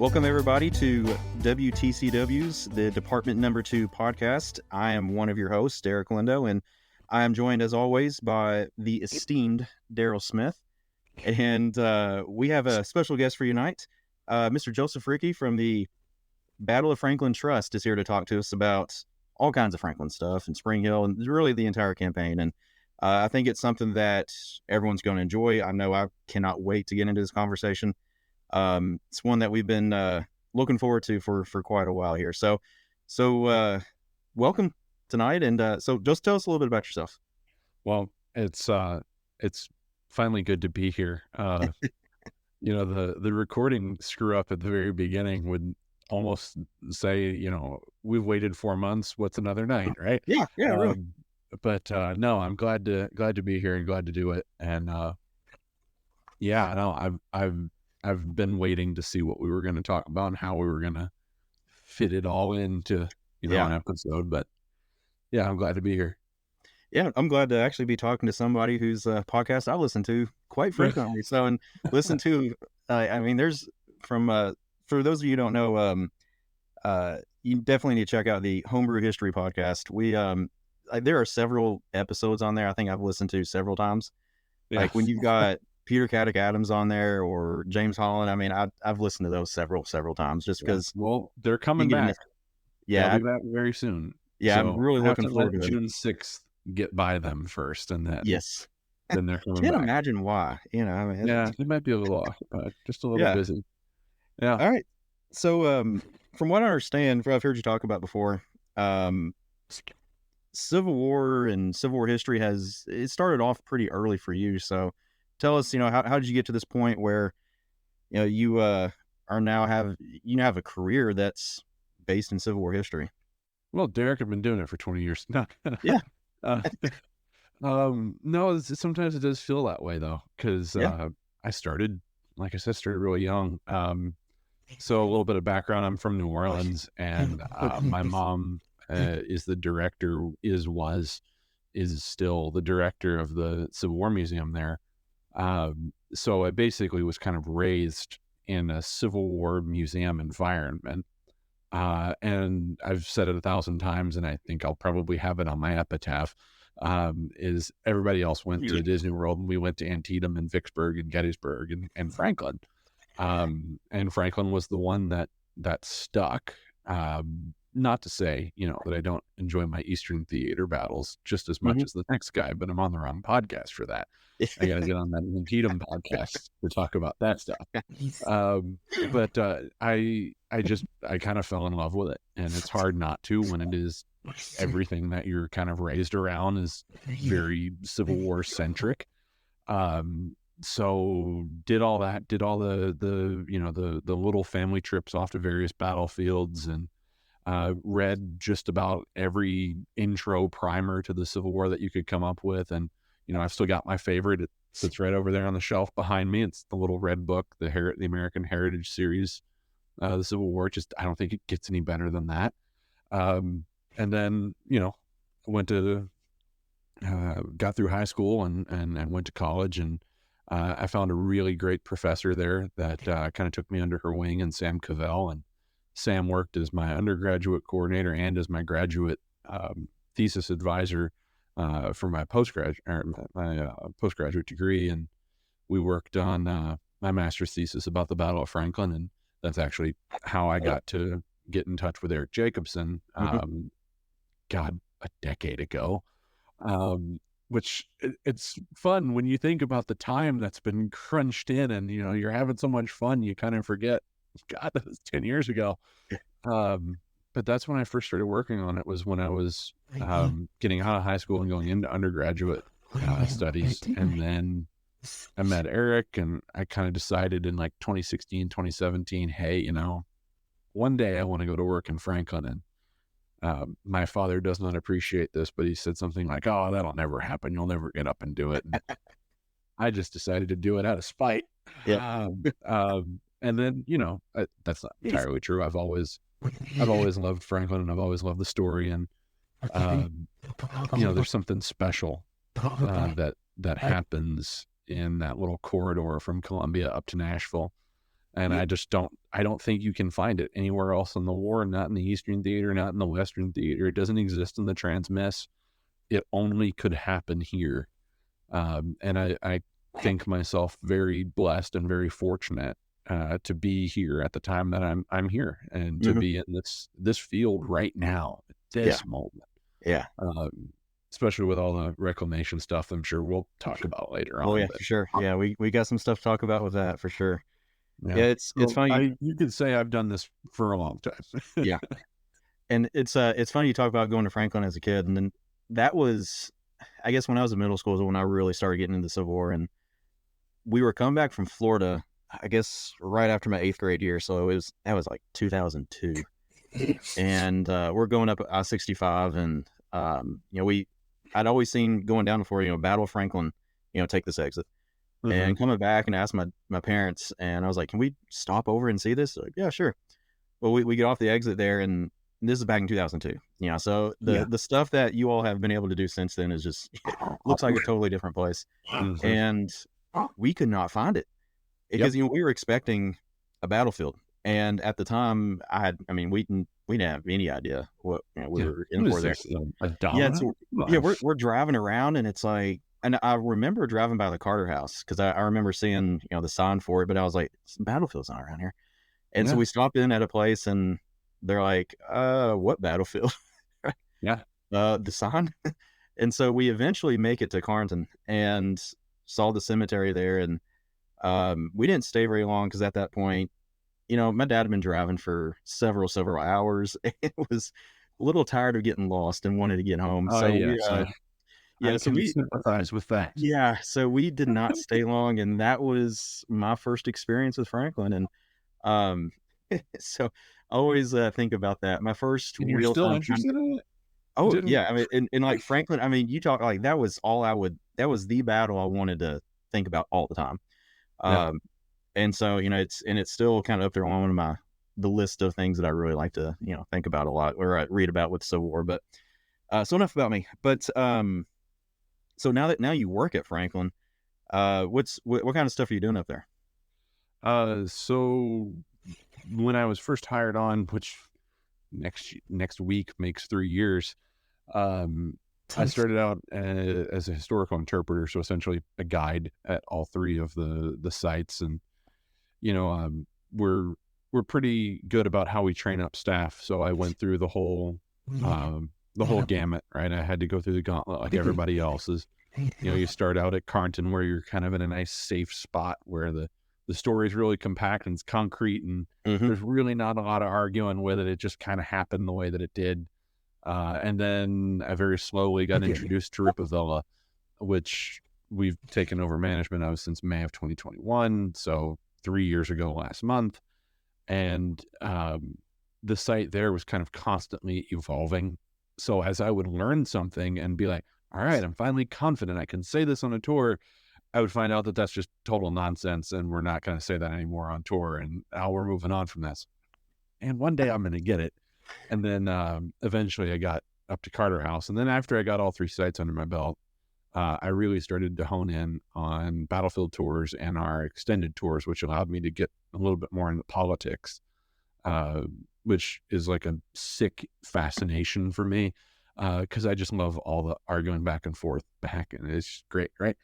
Welcome, everybody, to WTCW's, the Department Number 2 podcast. I am one of your hosts, Derek Lindo, and I am joined, as always, by the esteemed Daryl Smith. And we have a special guest for you tonight. Mr. Joseph Ricci from the Battle of Franklin Trust is here to talk to us about all kinds of Franklin stuff and Spring Hill and really the entire campaign. And I think it's something that everyone's going to enjoy. I know I cannot wait to get into this conversation. It's one that we've been looking forward to for quite a while here. So welcome tonight. And so just tell us a little bit about yourself. Well, it's finally good to be here. The recording screw up at the very beginning would almost say, we've waited 4 months. What's another night, right? Yeah, really. But no, I'm glad to be here and glad to do it. And I've been waiting to see what we were going to talk about and how we were going to fit it all into an episode. But yeah, I'm glad to be here. Yeah, I'm glad to actually be talking to somebody whose podcast I listen to quite frequently. So, and listen to, there's from for those of you who don't know, you definitely need to check out the Homebrew History podcast. We there are several episodes on there. I think I've listened to several times. Yeah. Like when you've got Peter Caddick Adams on there or James Holland. I've listened to those several times just because. Well, they're coming back. Yeah, they'll be back very soon. Yeah, so I'm really looking forward to June 6th. Get by them first, and then then they're coming Can't back. Imagine why. It might be a little off, just a little busy. Yeah. All right. So, from what I understand, I've heard you talk about before, Civil War and Civil War history it started off pretty early for you. So, tell us, how did you get to this point where, you have a career that's based in Civil War history? Well, Derek, I've been doing it for 20 years. No. Yeah. No, sometimes it does feel that way though, because I started really young. So a little bit of background: I'm from New Orleans, and my mom is still the director of the Civil War Museum there. So I basically was kind of raised in a Civil War museum environment. And I've said it 1,000 times, and I think I'll probably have it on my epitaph, is everybody else went to Disney World, and we went to Antietam and Vicksburg and Gettysburg and Franklin. And Franklin was the one that stuck. Not to say, that I don't enjoy my Eastern Theater battles just as much as the next guy, but I'm on the wrong podcast for that. I got to get on that Antietam podcast to talk about that stuff. But I kind of fell in love with it, and it's hard not to when it is everything that you're kind of raised around is very Civil War centric. So did all that, did all the little family trips off to various battlefields, and read just about every intro primer to the Civil War that you could come up with. And I've still got my favorite. It sits right over there on the shelf behind me. It's the little red book, the American Heritage Series, the Civil War. I don't think it gets any better than that. And then, went to, got through high school and went to college, and I found a really great professor there that kind of took me under her wing, and Sam Cavell. And Sam worked as my undergraduate coordinator and as my graduate thesis advisor for my postgraduate degree. And we worked on my master's thesis about the Battle of Franklin, and that's actually how I got to get in touch with Eric Jacobson, a decade ago. Which it's fun when you think about the time that's been crunched in, and you're having so much fun, you kind of forget, God, that was 10 years ago. But that's when I first started working on it, was when I was getting out of high school and going into undergraduate studies. And then I met Eric, and I kind of decided in like 2016, 2017, hey, one day I want to go to work in Franklin. And my father does not appreciate this, but he said something like, "Oh, that'll never happen. You'll never get up and do it." And I just decided to do it out of spite. Yeah. And then, that's not entirely true. I've always loved Franklin, and I've always loved the story. And, there's something special that happens in that little corridor from Columbia up to Nashville. And Yeah. I don't think you can find it anywhere else in the war, not in the Eastern Theater, not in the Western Theater. It doesn't exist in the Transmiss. It only could happen here. And I think myself very blessed and very fortunate to be here at the time that I'm here, and to Hmm. be in this field right now at Yeah. this moment. Yeah. Um, Especially with all the reclamation stuff, I'm sure we'll talk about later Oh on. yeah, But for sure. Yeah, we got some stuff to talk about with that for sure. yeah, Yeah, it's so funny. you could say I've done this for a long time. Yeah, and it's funny you talk about going to Franklin as a kid, and then that was, I guess, when I was in middle school is when I really started getting into the Civil War, and we were coming back from Florida, I guess, right after my 8th grade year, so that was like 2002, and we're going up I-65, and I'd always seen going down before, Battle of Franklin, take this exit. Hmm. And coming back and asked my parents, and I was like, "Can we stop over and see this?" They're like, "Yeah, sure." Well, we get off the exit there, and this is back in 2002. So Yeah. the stuff that you all have been able to do since then is just looks like a totally different place. Hmm. And we could not find it Yep. because we were expecting a battlefield, and at the time, we didn't have any idea what we Yeah. were in What for is there. this? A Yeah, domino? so Come yeah, on. we're driving around, and it's like, and I remember driving by the Carter House because I remember seeing the sign for it, but I was like, Battlefield's not around here, and so Yeah. we stopped in at a place, and they're like, what battlefield? Yeah. The sign, and so we eventually make it to Carnton and saw the cemetery there, and we didn't stay very long because at that point, my dad had been driving for several hours and was a little tired of getting lost and wanted to get home. Oh, So yes. yeah, I so can sympathize with that. so we did not stay long, and that was my first experience with Franklin, and um, so I always think about that. My first And you're real still time interested in it? Oh Didn't yeah, I mean, in like Franklin, I mean, you talk like that was all I would. That was the battle I wanted to think about all the time. Yeah. Um, and so it's still kind of up there on one of the list of things that I really like to think about a lot or read about with Civil War. But so enough about me. But so now you work at Franklin, what kind of stuff are you doing up there? So when I was first hired on, which next week makes 3 years, um, I started out as a historical interpreter, so essentially a guide at all three of the sites, and you know, um, we're we're pretty good about how we train up staff. So I went through the whole gamut, right? I had to go through the gauntlet like everybody else's. You start out at Carnton where you're kind of in a nice safe spot where the story is really compact and it's concrete, and Hmm. there's really not a lot of arguing with it. It just kind of happened the way that it did. And then I very slowly got introduced to Rippavilla, which we've taken over management of since May of 2021. So 3 years ago last month. And the site there was kind of constantly evolving. So as I would learn something and be like, all right, I'm finally confident I can say this on a tour, I would find out that that's just total nonsense and we're not going to say that anymore on tour. And now we're moving on from this. And one day I'm going to get it. And then eventually I got up to Carter House. And then after I got all three sites under my belt, I really started to hone in on battlefield tours and our extended tours, which allowed me to get a little bit more into politics, uh, which is like a sick fascination for me because I just love all the arguing back and forth back, and it's great, right?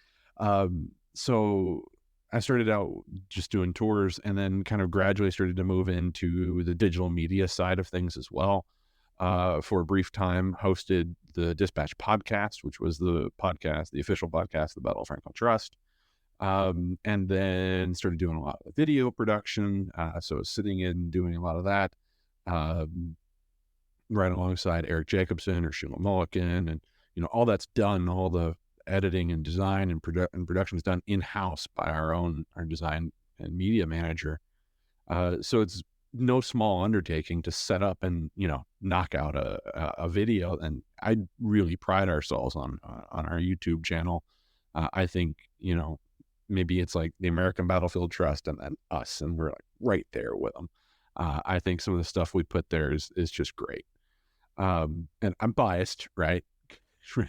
So I started out just doing tours, and then kind of gradually started to move into the digital media side of things as well. For a brief time, hosted the Dispatch podcast, which was the official podcast of the Battle of Franklin Trust. And then started doing a lot of video production. So I was sitting in doing a lot of that, um, right alongside Eric Jacobson or Sheila Mulligan. And, all that's done, all the editing and design and production is done in-house by our design and media manager. So it's no small undertaking to set up and, knock out a video. And I really pride ourselves on our YouTube channel. I think, maybe it's like the American Battlefield Trust and then us, and we're like right there with them. I think some of the stuff we put there is just great. And I'm biased, right? Oh,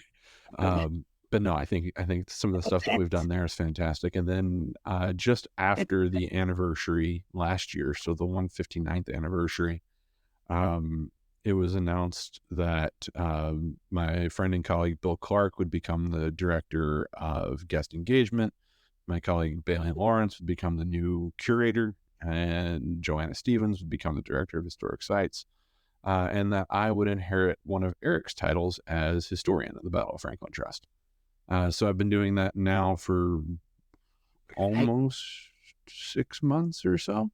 yeah. um, but no, I think some of the stuff that we've done there is fantastic. And then just after the anniversary last year, so the 159th anniversary, um, it was announced that my friend and colleague Bill Clark would become the director of guest engagement. My colleague Bailey Lawrence would become the new curator, and Joanna Stevens would become the director of historic sites. And that I would inherit one of Eric's titles as historian of the Battle of Franklin Trust. So I've been doing that now for almost 6 months or so,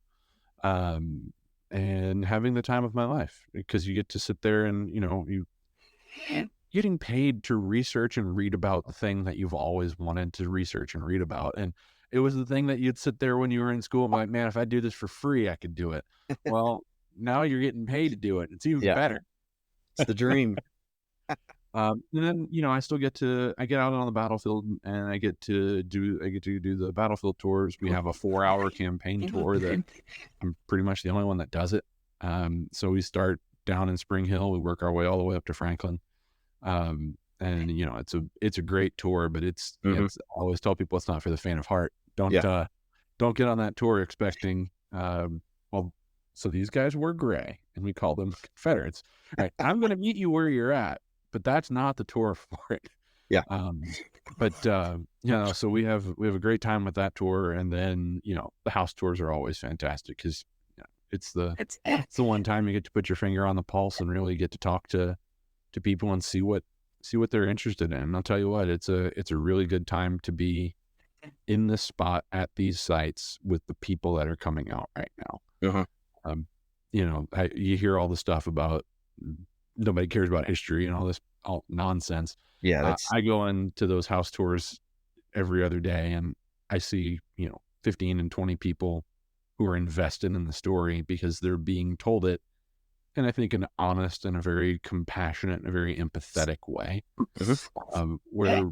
and having the time of my life, because you get to sit there and, you getting paid to research and read about the thing that you've always wanted to research and read about. And it was the thing that you'd sit there when you were in school and be like, man, if I do this for free, I could do it. Well, now you're getting paid to do it. It's even Yeah. better. It's the dream. And then, I still I get out on the battlefield, and I get to do the battlefield tours. We have a 4-hour campaign tour that I'm pretty much the only one that does it. So we start down in Spring Hill, we work our way all the way up to Franklin. And it's a great tour, but I always tell people it's not for the faint of heart. Don't get on that tour expecting, so these guys were gray and we call them Confederates. Right. I'm going to meet you where you're at, but that's not the tour for it. Yeah. So we have a great time with that tour. And then, the house tours are always fantastic because it's the one time you get to put your finger on the pulse and really get to talk to people and see what they're interested in. And I'll tell you what, it's a really good time to be in this spot at these sites with the people that are coming out right now. Uh-huh. You hear all the stuff about nobody cares about history and all nonsense. Yeah, I go into those house tours every other day and I see 15 and 20 people who are invested in the story because they're being told it, and I think an honest and a very compassionate and a very empathetic way, where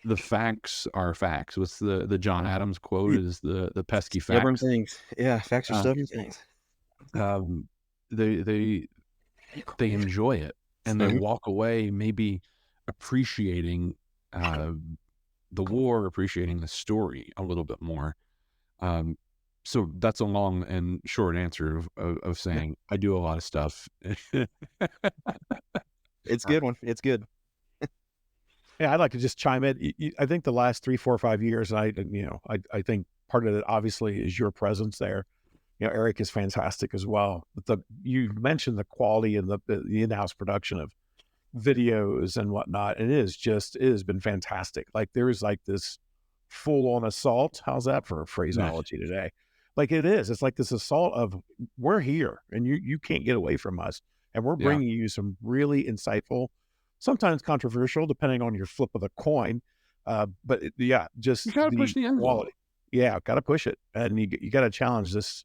the facts are facts. What's the John Adams quote is the pesky facts. stubborn things. Yeah, facts are stubborn things. They enjoy it, and they walk away maybe appreciating the war, appreciating the story a little bit more. So that's a long and short answer of saying I do a lot of stuff. It's a good one. It's good. Yeah, I'd like to just chime in. I think the last 3, 4, 5 years, I think part of it obviously is your presence there. Eric is fantastic as well. But you mentioned the quality and the in-house production of videos and whatnot. It has been fantastic. Like there is like this full-on assault. How's that for a phraseology today? Like it is. It's like this assault of we're here and you can't get away from us. And we're bringing you some really insightful, sometimes controversial, depending on your flip of the coin. But just you gotta push the envelope. Yeah, got to push it. And you got to challenge this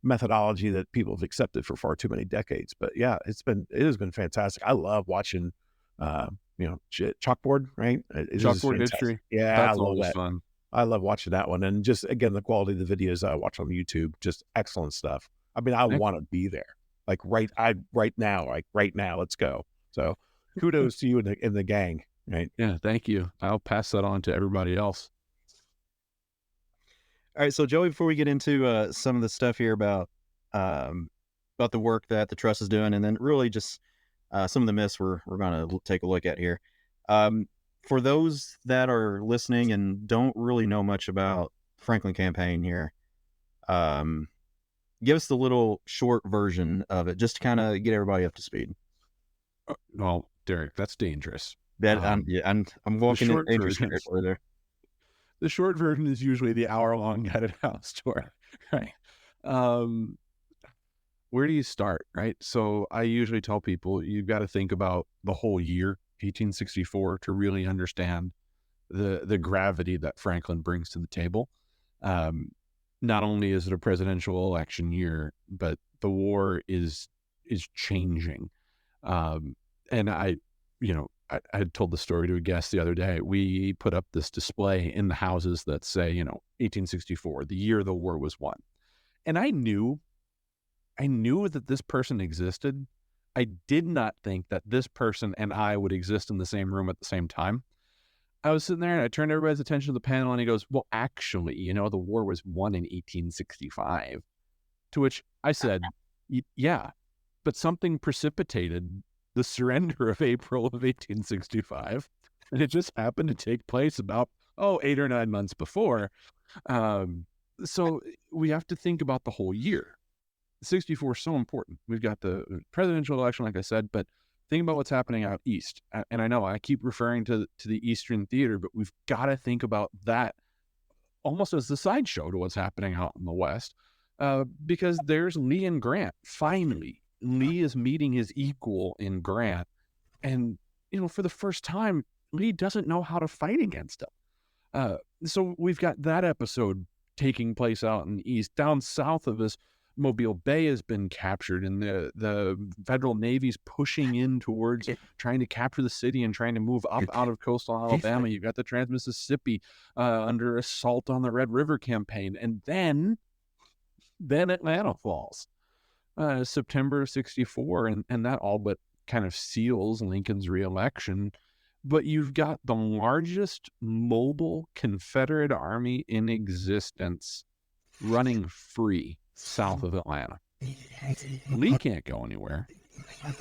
methodology that people have accepted for far too many decades. But yeah, it has been fantastic. I love watching, Chalkboard, right? Chalkboard history. Yeah, that's I love always that. fun. I love watching that one. And just, again, the quality of the videos I watch on YouTube, just excellent stuff. I mean, I want to be there. Like right now, let's go. So kudos to you in the gang, right? Yeah, thank you. I'll pass that on to everybody else. All right, so Joey, before we get into some of the stuff here about the work that the trust is doing, and then really just some of the myths we're going to take a look at here. For those that are listening and don't really know much about Franklin campaign here, give us the little short version of it, just to kind of get everybody up to speed. Well, Derek, that's dangerous. I'm walking in dangerous territory there. The short version is usually the hour-long guided house tour, right? Where do you start, right? So I usually tell people you've got to think about the whole year, 1864, to really understand the gravity that Franklin brings to the table. Not only is it a presidential election year, but the war is changing. And I had told the story to a guest the other day. We put up this display in the houses that say, 1864, the year the war was won. And I knew that this person existed. I did not think that this person and I would exist in the same room at the same time. I was sitting there and I turned everybody's attention to the panel, and he goes, well, actually, the war was won in 1865. To which I said, yeah, but something precipitated the surrender of April of 1865. And it just happened to take place about, 8 or 9 months before. So we have to think about the whole year. 64 is so important. We've got the presidential election, like I said, but think about what's happening out east. And I know I keep referring to the Eastern Theater, but we've got to think about that almost as the sideshow to what's happening out in the West, because there's Lee and Grant. Finally, Lee is meeting his equal in Grant. And, for the first time, Lee doesn't know how to fight against him. So we've got that episode taking place out in the East. Down south of us, Mobile Bay has been captured, and the Federal Navy's pushing in towards trying to capture the city and trying to move up out of coastal Alabama. You've got the Trans-Mississippi under assault on the Red River campaign. And then Atlanta falls, September of 64, and that all but kind of seals Lincoln's reelection. But you've got the largest mobile Confederate army in existence running free south of Atlanta. Lee can't go anywhere.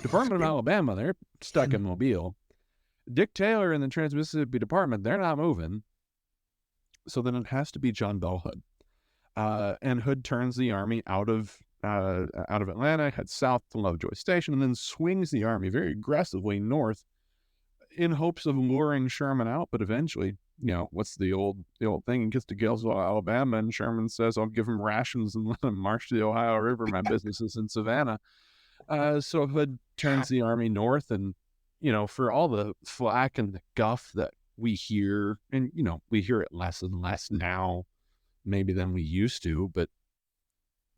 Department of Alabama, they're stuck in Mobile. Dick Taylor and the Trans-Mississippi Department, they're not moving. So then it has to be John Bell Hood. And Hood turns the army out of Atlanta, heads south to Lovejoy Station, and then swings the army very aggressively north in hopes of luring Sherman out. But eventually, what's the old thing? He gets to Gainesville, Alabama, and Sherman says, I'll give him rations and let him march to the Ohio River. My business is in Savannah. So Hood turns the army north, and, for all the flack and the guff that we hear, and, we hear it less and less now, maybe than we used to, but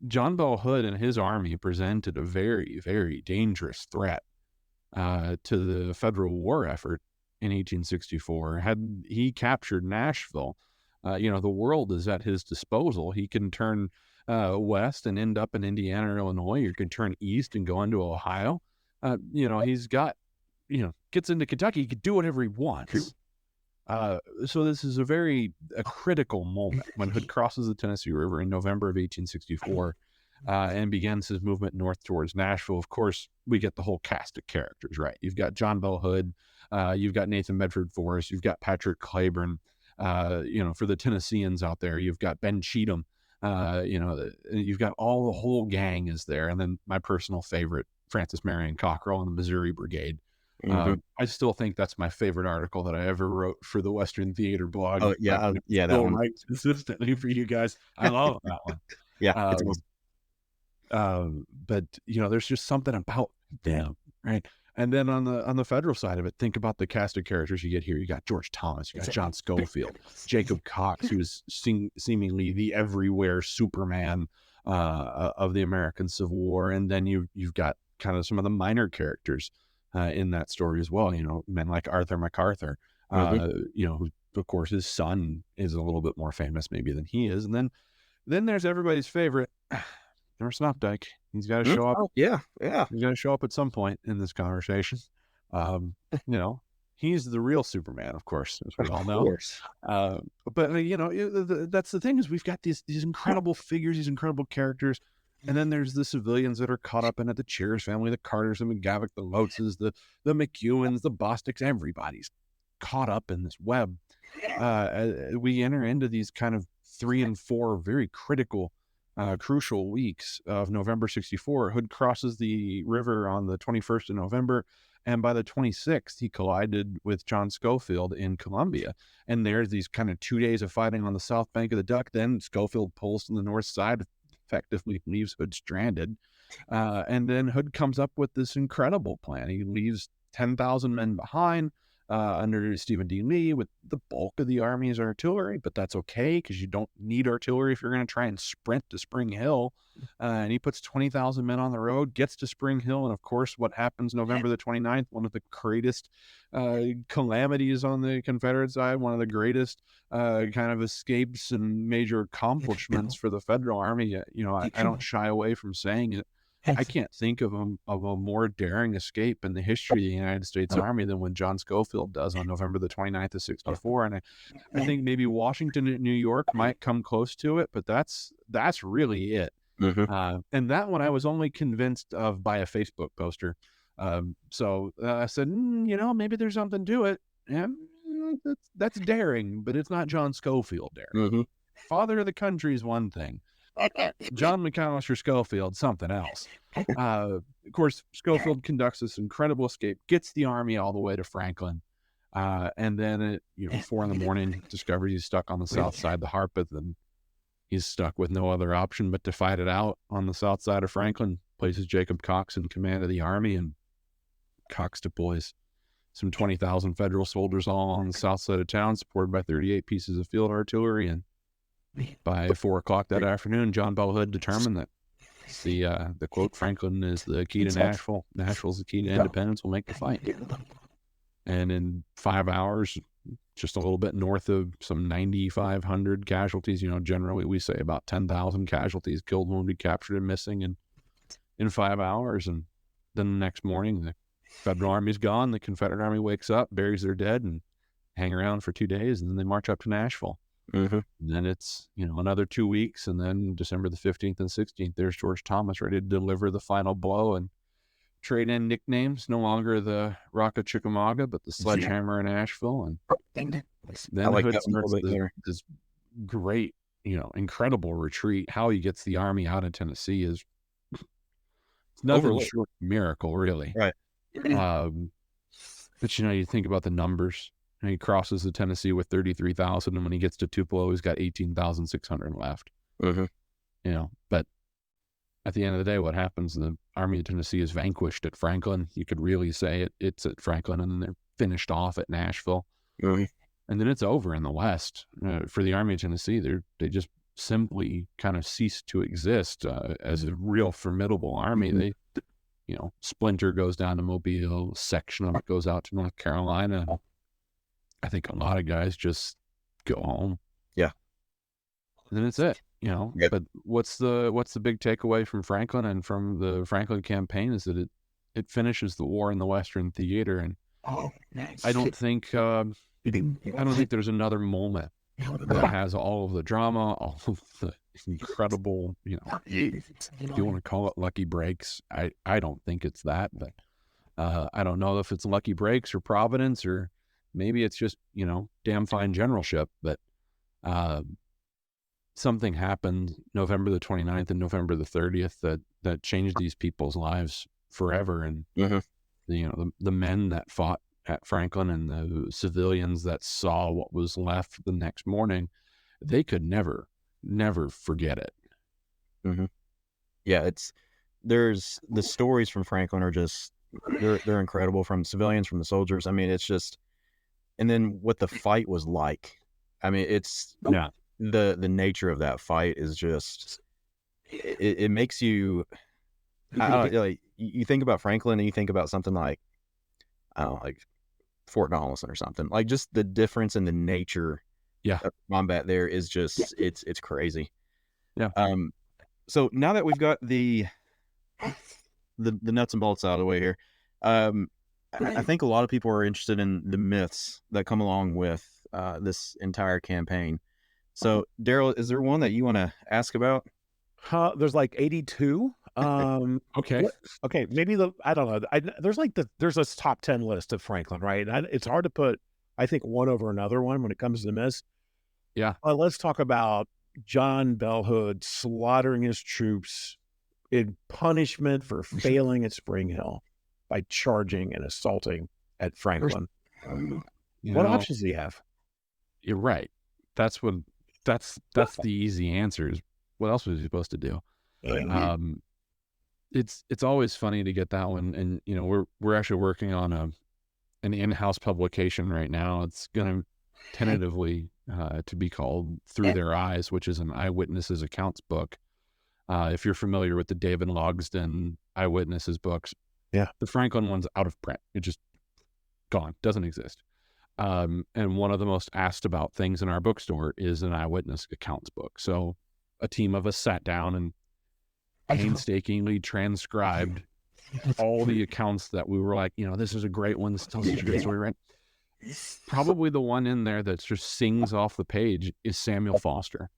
John Bell Hood and his army presented a very, very dangerous threat to the federal war effort in 1864. Had he captured Nashville, the world is at his disposal. He can turn west and end up in Indiana or Illinois. You can turn east and go into Ohio. He's got, gets into Kentucky. He could do whatever he wants. So this is a critical moment when Hood crosses the Tennessee River in November of 1864 and begins his movement north towards Nashville. Of course, we get the whole cast of characters, right? You've got John Bell Hood, you've got Nathan Bedford Forrest, you've got Patrick Claiborne, for the Tennesseans out there, you've got Ben Cheatham, you've got the whole gang is there. And then my personal favorite, Francis Marion Cockrell and the Missouri Brigade. I still think that's my favorite article that I ever wrote for the Western Theater blog. Oh yeah, that one. Right, consistently for you guys. I love that one. Yeah, it's awesome. But there's just something about them, right? And then on the federal side of it, think about the cast of characters you get here. You got George Thomas, you got John Schofield, Jacob Cox, who is seemingly the everywhere Superman of the American Civil War, and then you've got kind of some of the minor characters in that story as well. Men like Arthur MacArthur, who, of course, his son is a little bit more famous maybe than he is. And then there's everybody's favorite, Emerson Updike. He's got to show up. Yeah. He's got to show up at some point in this conversation. He's the real Superman, of course, as we all know. Of course. But that's the thing, is we've got these incredible figures, these incredible characters. And then there's the civilians that are caught up in it, the Cheers family, the Carters, the McGavick, the Loatzes, the McEwens, the Bosticks. Everybody's caught up in this web. We enter into these kind of 3 and 4 very critical, crucial weeks of November 64. Hood crosses the river on the 21st of November, and by the 26th, he collided with John Schofield in Columbia. And there's these kind of 2 days of fighting on the south bank of the Duck. Then Schofield pulls to the north side, effectively leaves Hood stranded. And then Hood comes up with this incredible plan. He leaves 10,000 men behind under Stephen D. Lee, with the bulk of the army as artillery, but that's okay because you don't need artillery if you're going to try and sprint to Spring Hill. And he puts 20,000 men on the road, gets to Spring Hill, and of course, what happens November the 29th, one of the greatest calamities on the Confederate side, one of the greatest kind of escapes and major accomplishments for the Federal Army. I don't shy away from saying it. I can't think of a more daring escape in the history of the United States Army than when John Schofield does on November the 29th of 64. And I think maybe Washington and New York might come close to it, but that's really it. And that one I was only convinced of by a Facebook poster. So I said, maybe there's something to it. And that's daring, but it's not John Schofield daring. Father of the country is one thing. John McAllister Schofield, something else. Of course, Schofield conducts this incredible escape, gets the army all the way to Franklin, and then at 4 a.m, discovers he's stuck on the south side of the Harpeth, and he's stuck with no other option but to fight it out on the south side of Franklin. Places Jacob Cox in command of the army, and Cox deploys some 20,000 federal soldiers all on the south side of town, supported by 38 pieces of field artillery. And by 4 o'clock that afternoon, John Bell Hood determined that the quote, Franklin is the key to Nashville, Nashville's the key to independence, will make the fight. And in 5 hours, just a little bit north of some 9,500 casualties, generally we say about 10,000 casualties, killed, wounded, captured, and missing in 5 hours. And then the next morning, the Federal Army's gone, the Confederate Army wakes up, buries their dead, and hang around for 2 days, and then they march up to Nashville. And then it's another 2 weeks, and then December the 15th and 16th, there's George Thomas ready to deliver the final blow and trade in nicknames, no longer the Rock of Chickamauga, but the Sledgehammer in Asheville. And then Hood starts this great, incredible retreat. How he gets the army out of Tennessee is nothing short of a miracle, really. Right. But you think about the numbers. He crosses the Tennessee with 33,000, and when he gets to Tupelo, he's got 18,600 left. But at the end of the day, what happens? The Army of Tennessee is vanquished at Franklin. You could really say it's at Franklin, and then they're finished off at Nashville. And then it's over in the West. For the Army of Tennessee, they just simply kind of cease to exist as a real formidable army. They, Splinter goes down to Mobile, a section of it goes out to North Carolina. I think a lot of guys just go home. Yeah. And then it's it, But what's the big takeaway from Franklin and from the Franklin campaign is that it finishes the war in the Western theater. And I don't think there's another moment that has all of the drama, all of the incredible, if you want to call it lucky breaks. I don't think it's that, but I don't know if it's lucky breaks or Providence, or maybe it's just, damn fine generalship, but something happened November the 29th and November the 30th that changed these people's lives forever. And, the men that fought at Franklin and the civilians that saw what was left the next morning, they could never forget it. Yeah, there's the stories from Franklin are just, they're incredible, from civilians, from the soldiers. I mean, it's just, and then what the fight was like. I mean, it's the nature of that fight is just, it makes you, I don't know, like, you think about Franklin and you think about something like, I don't know, like Fort Donelson or something. Like, just the difference in the nature of combat there is just, it's crazy. Yeah. So now that we've got the nuts and bolts out of the way here, I think a lot of people are interested in the myths that come along with this entire campaign. So, Daryl, is there one that you want to ask about? There's like 82. Okay. Maybe I don't know. There's a top 10 list of Franklin, right? It's hard to put, I think, one over another one when it comes to the myths. Yeah. Let's talk about John Bell Hood slaughtering his troops in punishment for failing at Spring Hill by charging and assaulting at Franklin. What options do you have? You're right. That's the easy answer. Is what else was he supposed to do? It's always funny to get that one, and we're actually working on an in-house publication right now. It's going to tentatively to be called Through Their Eyes, which is an eyewitnesses accounts book. If you're familiar with the David Logsdon eyewitnesses books, the Franklin one's out of print. It just gone, doesn't exist. And one of the most asked about things in our bookstore is an eyewitness accounts book. So a team of us sat down and painstakingly transcribed all the accounts that we were like, this is a great one. This tells such a great story, right? Probably the one in there that just sings off the page is Samuel Foster.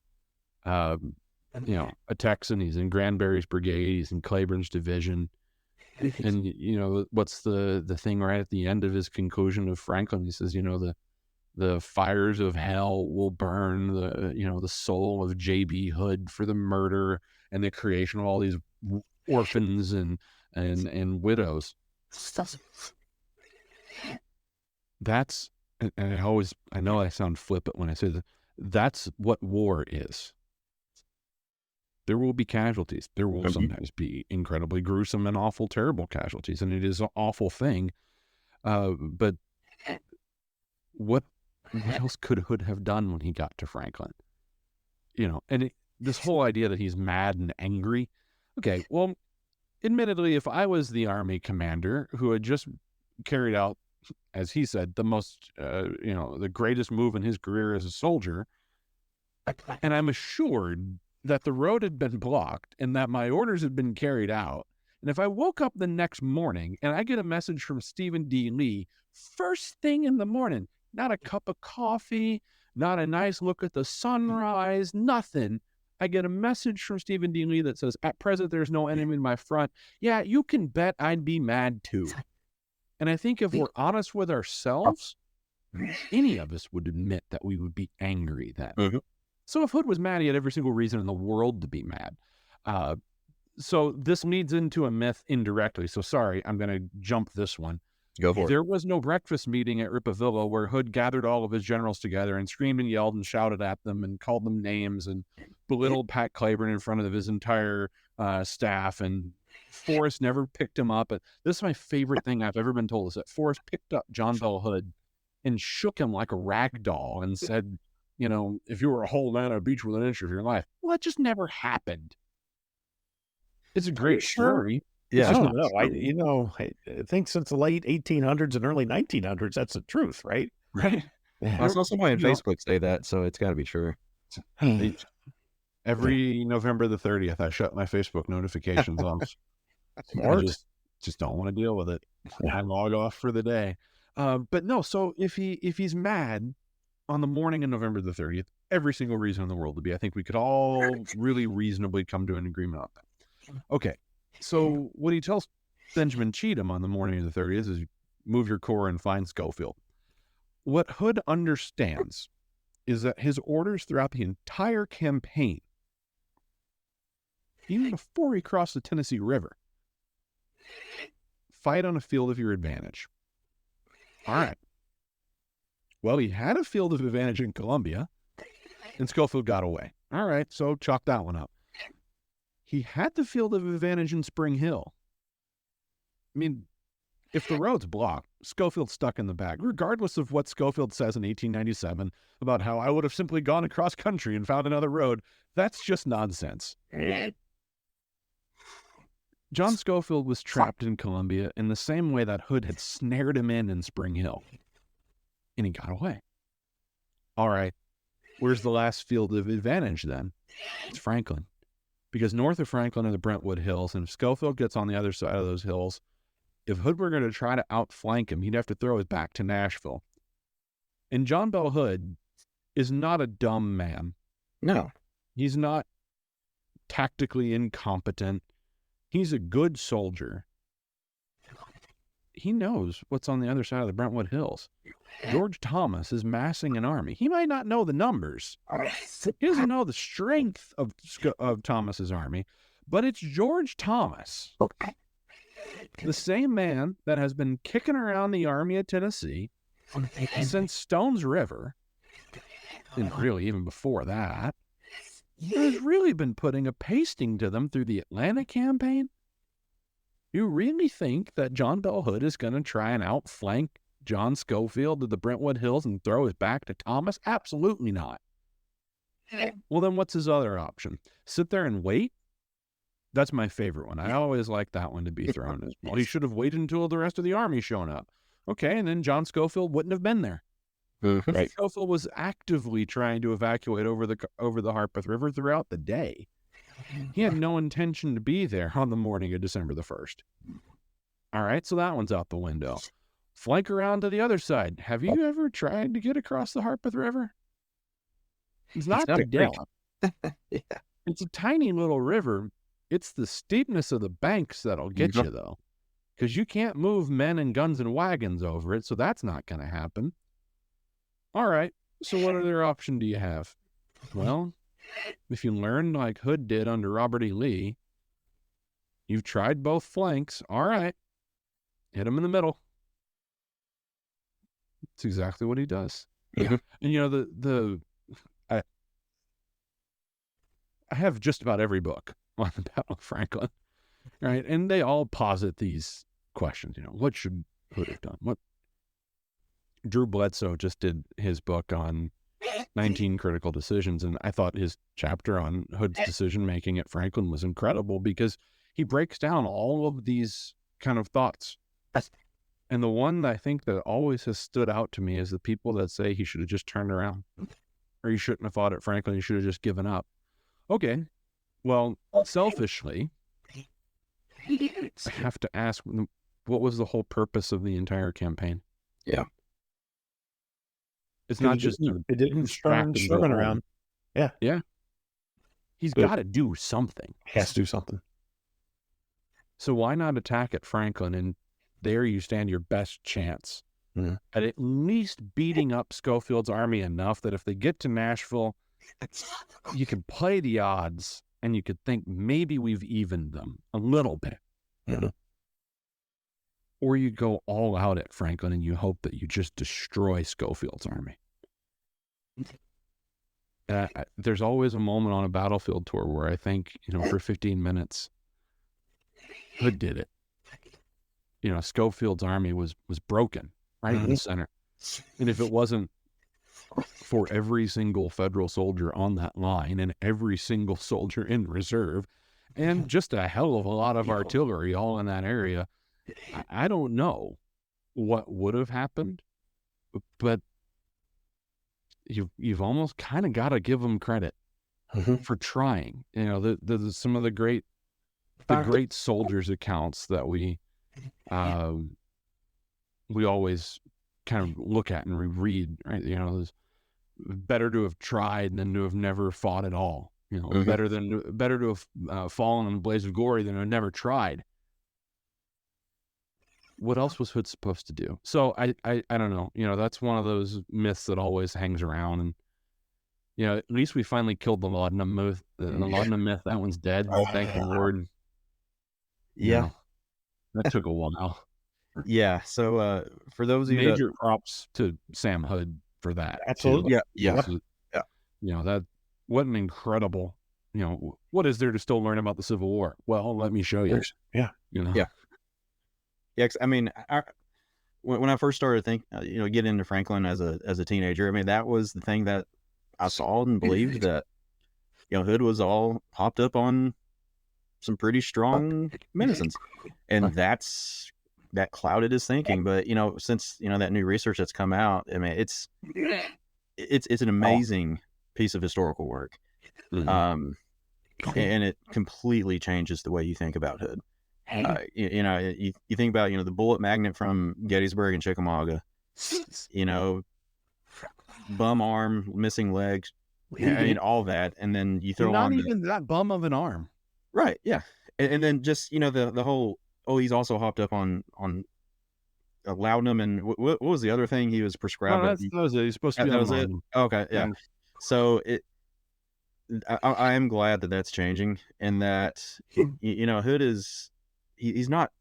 A Texan. He's in Granbury's brigade. He's in Claiborne's division. And, what's the thing right at the end of his conclusion of Franklin? He says, the fires of hell will burn the soul of J.B. Hood for the murder and the creation of all these orphans and widows. That's, and I know I sound flippant when I say that, that's what war is. There will be casualties. There will sometimes be incredibly gruesome and awful, terrible casualties, and it is an awful thing. But what else could Hood have done when he got to Franklin? And this whole idea that he's mad and angry. Okay, well, admittedly, if I was the Army commander who had just carried out, as he said, the most, the greatest move in his career as a soldier, and I'm assured that the road had been blocked and that my orders had been carried out, and if I woke up the next morning and I get a message from Stephen D. Lee, first thing in the morning, not a cup of coffee, not a nice look at the sunrise, nothing. I get a message from Stephen D. Lee that says, at present, there's no enemy in my front. Yeah, you can bet I'd be mad too. And I think if we're honest with ourselves, any of us would admit that we would be angry then. Mm-hmm. So if Hood was mad, he had every single reason in the world to be mad. So this leads into a myth indirectly. So sorry, I'm going to jump this one. Go for it. There was no breakfast meeting at Rippavilla where Hood gathered all of his generals together and screamed and yelled and shouted at them and called them names and belittled Pat Claiborne in front of his entire staff. And Forrest never picked him up. This is my favorite thing I've ever been told, is that Forrest picked up John Bell Hood and shook him like a rag doll and said, if you were a whole man, I'd beat you with an inch of your life. Well, that just never happened. It's a great story. Yeah, I don't know. I think since the late 1800s and early 1900s, that's the truth, right? Right. Yeah. I saw somebody on Facebook say that, so it's got to be true. Every November the 30th, I shut my Facebook notifications off. Smart. I just don't want to deal with it. I log off for the day. But no, so if he's mad on the morning of November the 30th, every single reason in the world to be, I think we could all really reasonably come to an agreement on that. Okay. So what he tells Benjamin Cheatham on the morning of the 30th is move your corps and find Schofield. What Hood understands is that his orders throughout the entire campaign, even before he crossed the Tennessee River, fight on a field of your advantage. All right. Well, he had a field of advantage in Columbia, and Schofield got away. All right, so chalk that one up. He had the field of advantage in Spring Hill. I mean, if the road's blocked, Schofield's stuck in the back, regardless of what Schofield says in 1897 about how I would have simply gone across country and found another road. That's just nonsense. John Schofield was trapped in Columbia in the same way that Hood had snared him in Spring Hill. And he got away. All right, where's the last field of advantage then? It's Franklin. Because north of Franklin are the Brentwood Hills, and if Schofield gets on the other side of those hills, if Hood were going to try to outflank him, he'd have to throw his back to Nashville. And John Bell Hood is not a dumb man. No. He's not tactically incompetent. He's a good soldier. He knows what's on the other side of the Brentwood Hills. George Thomas is massing an army. He might not know the numbers. He doesn't know the strength of Thomas's army, but it's George Thomas, the same man that has been kicking around the Army of Tennessee since Stone's River, and really even before that, has really been putting a pasting to them through the Atlanta campaign. You really think that John Bell Hood is going to try and outflank John Schofield to the Brentwood Hills and throw his back to Thomas? Absolutely not. Well, then what's his other option? Sit there and wait? That's my favorite one. I always like that one to be thrown as well. He should have waited until the rest of the army shown up. Okay, and then John Schofield wouldn't have been there. Right. Schofield was actively trying to evacuate over the Harpeth River throughout the day. He had no intention to be there on the morning of December the 1st. All right, so that one's out the window. Flank around to the other side. Have you ever tried to get across the Harpeth River? It's not not to a creek. gallop. Yeah. It's a tiny little river. It's the steepness of the banks that'll get you, though, because you can't move men and guns and wagons over it, so that's not going to happen. All right, so what other option do you have? Well, if you learn like Hood did under Robert E. Lee, you've tried both flanks. All right, hit him in the middle. It's exactly what he does. Yeah. And you know, I have just about every book on the Battle of Franklin, right? And they all posit these questions. You know, what should Hood have done? What Drew Bledsoe just did his book on 19 critical decisions, and I thought his chapter on Hood's decision making at Franklin was incredible because he breaks down all of these kind of thoughts. And the one that I think that always has stood out to me is the people that say he should have just turned around, or he shouldn't have fought at Franklin. He should have just given up. Okay, well, selfishly, I have to ask, what was the whole purpose of the entire campaign? Yeah. It's not just it didn't turn Sherman around. Yeah. Yeah. He's got to do something. He has to do something. So why not attack at Franklin, and there you stand your best chance at least beating up Schofield's army enough that if they get to Nashville, you can play the odds and you could think maybe we've evened them a little bit. Yeah. Or you go all out at Franklin and you hope that you just destroy Schofield's army. There's always a moment on a battlefield tour where I think, you know, for 15 minutes, Hood did it. You know, Schofield's army was broken right in the center. And if it wasn't for every single Federal soldier on that line and every single soldier in reserve and just a hell of a lot of artillery all in that area, I don't know what would have happened, but you've almost kind of got to give them credit for trying. You know, some of the great soldiers' accounts that we always kind of look at and reread, right? You know, it's better to have tried than to have never fought at all. You know, better to have fallen in a blaze of glory than to have never tried. What else was Hood supposed to do? So I don't know. You know, that's one of those myths that always hangs around. And, you know, at least we finally killed the laudanum myth. The laudanum myth, that one's dead. Thank the Lord. Yeah. You know, that took a while. Yeah. So for those of you major props to Sam Hood for that. Absolutely. Too. Yeah. You know, what an incredible, you know, what is there to still learn about the Civil War? Well, let me show you. Yeah. You know? Yeah. Yeah, I mean, when I first started getting into Franklin as a teenager, I mean, that was the thing that I saw and believed that, you know, Hood was all hopped up on some pretty strong medicines, and that clouded his thinking. But, you know, since, you know, that new research that's come out, I mean, it's an amazing piece of historical work, and it completely changes the way you think about Hood. You know, you think about, you know, the bullet magnet from Gettysburg and Chickamauga, you know, bum arm, missing legs, I mean, all that, and then you throw not on even that bum of an arm, right? Yeah, and then just, you know, the whole, he's also hopped up on laudanum, and what was the other thing he was prescribed? No, that was it. He's supposed to be that on was it. laudanum. Okay, yeah. So I am glad that that's changing, and that you know, Hood is. He's not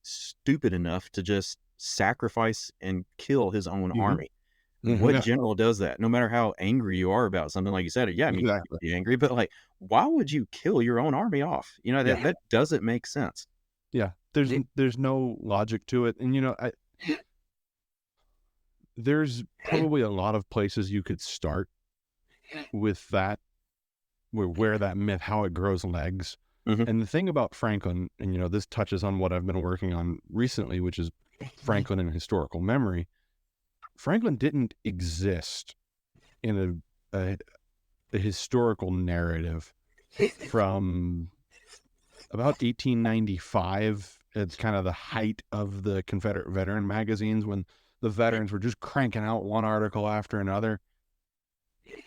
stupid enough to just sacrifice and kill his own army. What general does that? No matter how angry you are about something, like you said, yeah, I mean, you can be angry, but like, why would you kill your own army off? You know, that doesn't make sense. Yeah, there's no logic to it, and you know, there's probably a lot of places you could start with that, where that myth, how it grows legs. And the thing about Franklin, and you know, this touches on what I've been working on recently, which is Franklin and historical memory. Franklin didn't exist in a historical narrative from about 1895. It's kind of the height of the Confederate veteran magazines when the veterans were just cranking out one article after another.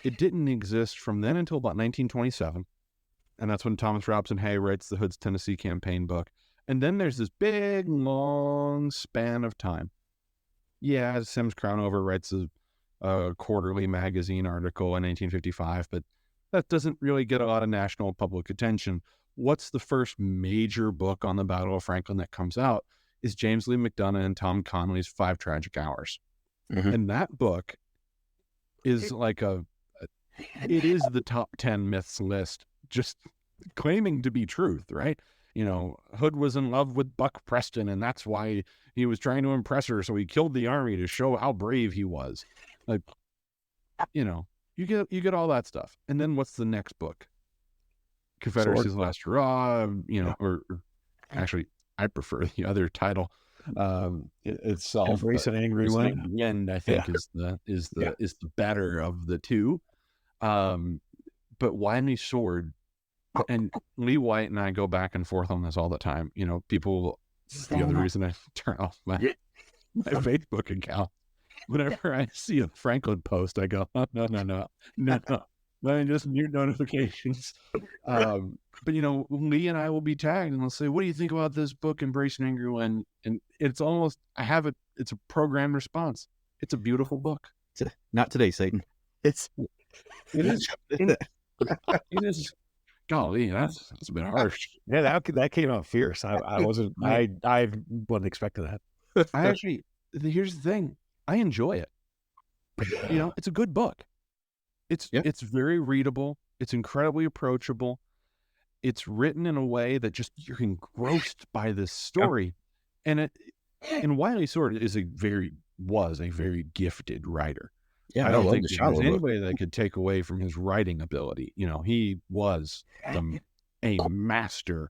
It didn't exist from then until about 1927. And that's when Thomas Robinson Hay writes the Hood's Tennessee Campaign book. And then there's this big, long span of time. Yeah, Sims Crownover writes a quarterly magazine article in 1955, but that doesn't really get a lot of national public attention. What's the first major book on the Battle of Franklin that comes out is James Lee McDonough and Tom Connolly's 5 Tragic Hours. Mhm. And that book is like it is the top 10 myths list, just claiming to be truth, right? You know, Hood was in love with Buck Preston, and that's why he was trying to impress her, so he killed the army to show how brave he was. Like, you know, you get all that stuff. And then what's the next book? Confederacy's Last Hurrah, you know, or actually, I prefer the other title itself. Embrace an Angry Wind. And I think is the better of the two. But Wiley Sword, and Lee White and I go back and forth on this all the time. You know, people, the other reason I turn off my Facebook account, whenever I see a Franklin post, I go, oh, no. Let me just mute notifications. But, you know, Lee and I will be tagged and they'll say, what do you think about this book, Embrace an Angry Wind? And it's almost, it's a programmed response. It's a beautiful book. Not today, Satan. It is. Golly, that's a bit harsh. Yeah, that came out fierce. I wasn't expecting that. Here's the thing. I enjoy it. You know, it's a good book. It's very readable. It's incredibly approachable. It's written in a way that just you're engrossed by this story. And Wiley Sword was a very gifted writer. Yeah, I don't think there's anybody that could take away from his writing ability. You know, he was a master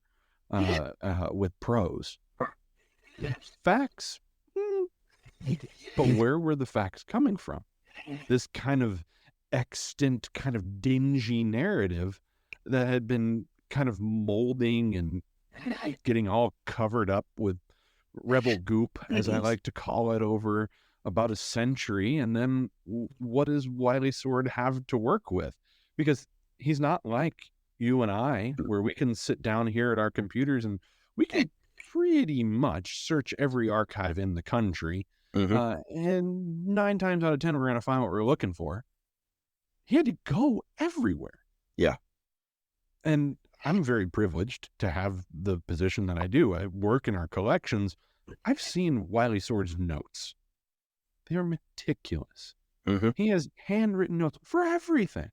with prose. Facts, but where were the facts coming from? This kind of extant, kind of dingy narrative that had been kind of molding and getting all covered up with rebel goop, as I like to call it, over about a century. And then what does Wiley Sword have to work with? Because he's not like you and I, where we can sit down here at our computers and we can pretty much search every archive in the country. And 9 times out of 10, we're going to find what we're looking for. He had to go everywhere. Yeah. And I'm very privileged to have the position that I do. I work in our collections. I've seen Wiley Sword's notes. They're meticulous. He has handwritten notes for everything.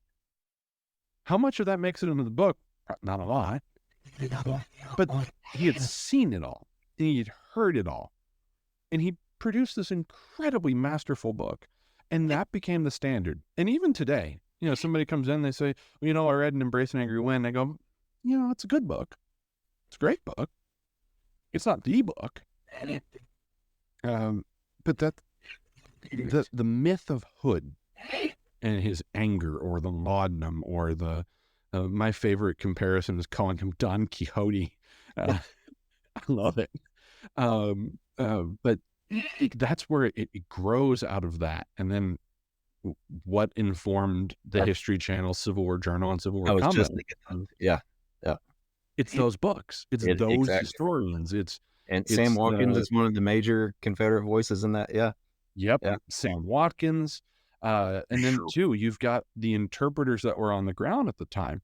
How much of that makes it into the book? Not a lot. But he had seen it all. And he had heard it all. And he produced this incredibly masterful book. And that became the standard. And even today, you know, somebody comes in, they say, well, you know, I read an Embrace an Angry Wind. I go, you know, it's a good book. It's a great book. It's not the book. But that the myth of Hood and his anger, or the laudanum, or the my favorite comparison is calling him Don Quixote. I love it. But that's where it grows out of that. And then what informed the History Channel, Civil War Journal, and Civil War Comment? Yeah. It's those books. It's those historians. And Sam Watkins is one of the major Confederate voices in that. Yeah. Yep. Yeah. Sam Watkins. And then too, you've got the interpreters that were on the ground at the time.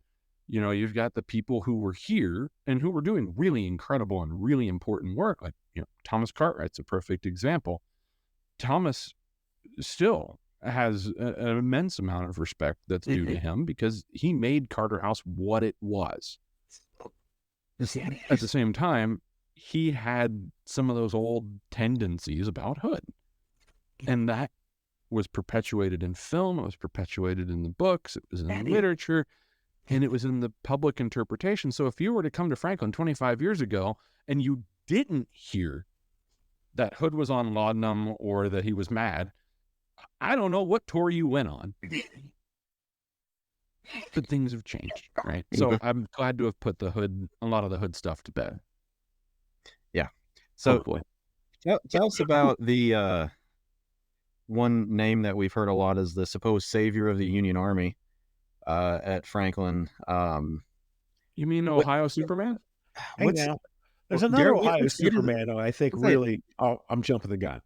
You know, you've got the people who were here and who were doing really incredible and really important work. Like, you know, Thomas Cartwright's a perfect example. Thomas still has an immense amount of respect that's due to him, because he made Carter House what it was. At the same time, he had some of those old tendencies about Hood. And that was perpetuated in film, it was perpetuated in the books, it was in literature, and it was in the public interpretation. So if you were to come to Franklin 25 years ago and you didn't hear that Hood was on laudanum or that he was mad, I don't know what tour you went on. but things have changed, right? So I'm glad to have put a lot of the hood stuff to bed. Yeah. So hopefully. tell us about the one name that we've heard a lot is the supposed savior of the Union Army at Franklin. You mean Ohio Superman? Hey, What's now, there's another Daryl? Ohio What state is it? Superman who I think What's that? really. Oh, I'm jumping the gun.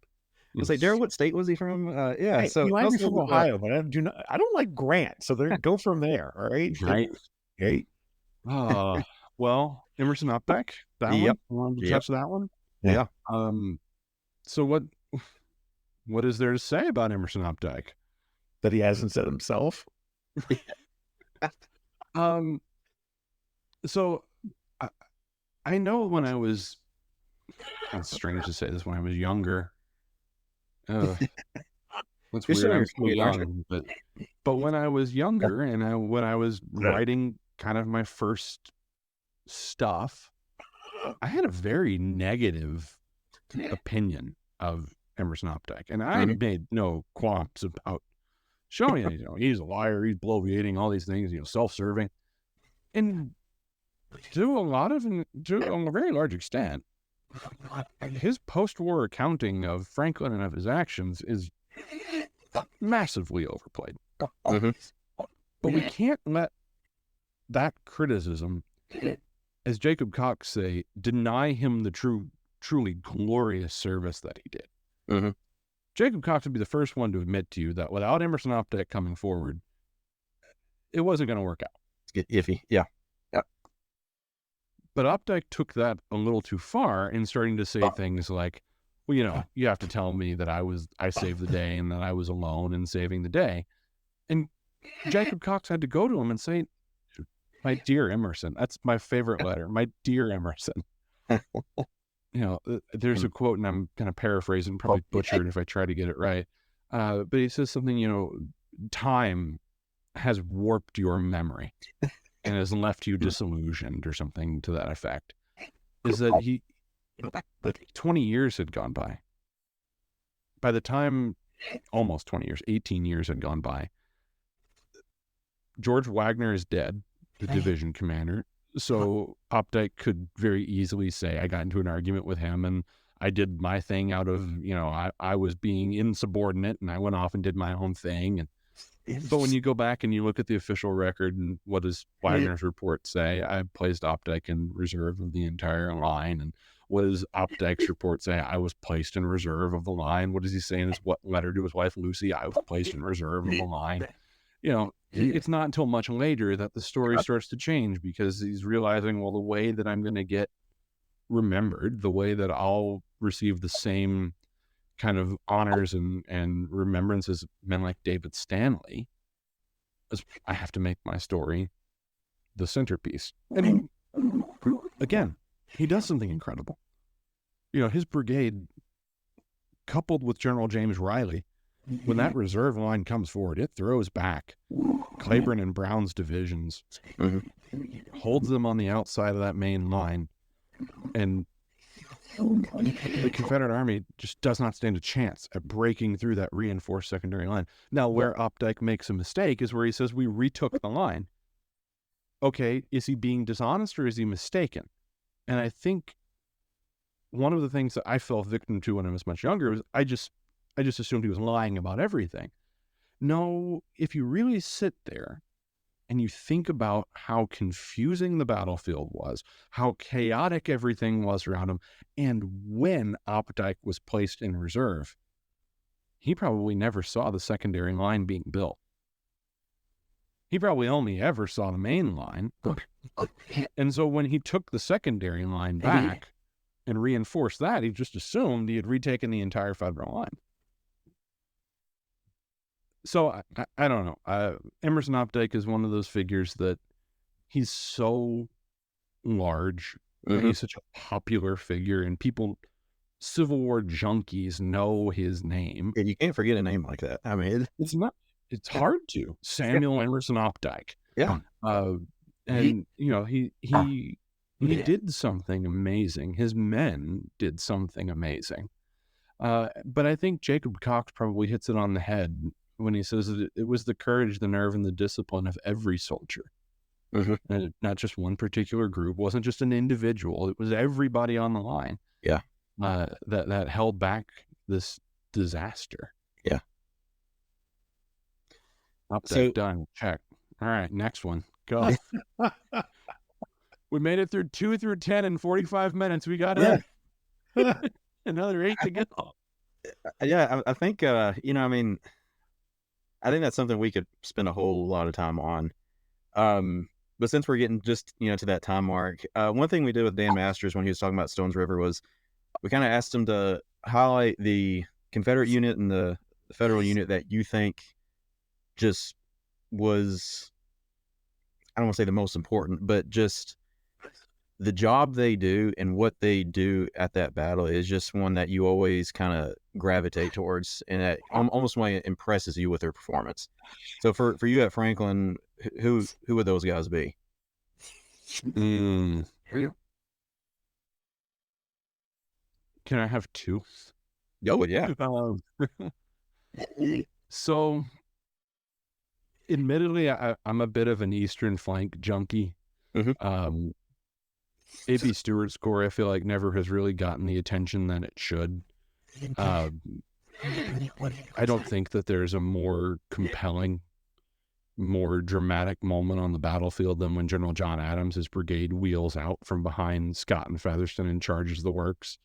It's like, Daryl, what state was he from? Yeah, Hey, so you might tell be us a from little bit about. Ohio, but I don't like Grant, so go from there. All right. Right. Hey. Well, Emerson Updike, that Yep. one. You wanted to Yep. touch that one? Yeah. So what is there to say about Emerson Updike? That he hasn't said himself. So I know when I was, it's strange to say this, when I was younger. That's You're weird. I'm still still young, young, but when I was younger and when I was writing kind of my first stuff, I had a very negative opinion of Emerson Updike, and I made no qualms about showing it. He's a liar, he's bloviating, all these things, self-serving, and to a very large extent, his post-war accounting of Franklin and of his actions is massively overplayed. But we can't let that criticism, as Jacob Cox say, deny him the truly glorious service that he did. Jacob Cox would be the first one to admit to you that without Emerson Updike coming forward, it wasn't going to work out. It's iffy. Yeah. But Updike took that a little too far in starting to say things like, well, you have to tell me that I saved the day and that I was alone in saving the day. And Jacob Cox had to go to him and say, my dear Emerson, that's my favorite letter. My dear Emerson. There's a quote, and I'm kind of paraphrasing, probably butchered if I try to get it right. But he says something, time has warped your memory and has left you disillusioned, or something to that effect. Is that 20 years had gone by. By the time, almost 20 years, 18 years had gone by, George Wagner is dead, the division commander. So Updike could very easily say, I got into an argument with him and I did my thing out of, I was being insubordinate and I went off and did my own thing. But when you go back and you look at the official record and what does Wagner's report say, I placed Updike in reserve of the entire line. And what does Updike's report say? I was placed in reserve of the line. What does he say in his letter to his wife, Lucy? I was placed in reserve of the line. It's not until much later that the story starts to change, because he's realizing, well, the way that I'm going to get remembered, the way that I'll receive the same kind of honors and remembrances of men like David Stanley, is I have to make my story the centerpiece. And again, he does something incredible. His brigade, coupled with General James Riley, when that reserve line comes forward, it throws back Claiborne and Brown's divisions, holds them on the outside of that main line, and the Confederate Army just does not stand a chance at breaking through that reinforced secondary line. Now, where Updike makes a mistake is where he says, we retook the line. Okay, is he being dishonest or is he mistaken? And I think one of the things that I fell victim to when I was much younger was I just assumed he was lying about everything. No, if you really sit there and you think about how confusing the battlefield was, how chaotic everything was around him, and when Updike was placed in reserve, he probably never saw the secondary line being built. He probably only ever saw the main line. And so when he took the secondary line back and reinforced that, he just assumed he had retaken the entire federal line. So I don't know. Emerson Updike is one of those figures that he's so large. And he's such a popular figure, and Civil War junkies know his name. And you can't forget a name like that. I mean, it's hard to. Samuel Emerson Updike. Yeah. And he did something amazing. His men did something amazing. But I think Jacob Cox probably hits it on the head when he says that it was the courage, the nerve, and the discipline of every soldier. And not just one particular group, wasn't just an individual. It was everybody on the line. Yeah. That held back this disaster. Yeah. Up So- deck done. Check. All right, next one. Go. We made it through 2 through 10 in 45 minutes. We got another 8 to go. Yeah, I think you know, I mean, I think that's something we could spend a whole lot of time on. But since we're getting just, you know, to that time mark, one thing we did with Dan Masters when he was talking about Stones River was we kind of asked him to highlight the Confederate unit and the Federal unit that you think just was, I don't want to say the most important, but just the job they do and what they do at that battle is just one that you always kind of gravitate towards, and that almost way impresses you with their performance. So for you at Franklin, who would those guys be? Can I have 2? Oh, yeah. So, admittedly, I'm a bit of an Eastern flank junkie. A.B. Stewart's Corps, I feel like, never has really gotten the attention that it should. I don't think that there's a more compelling, more dramatic moment on the battlefield than when General John Adams' brigade wheels out from behind Scott and Featherston and charges the works.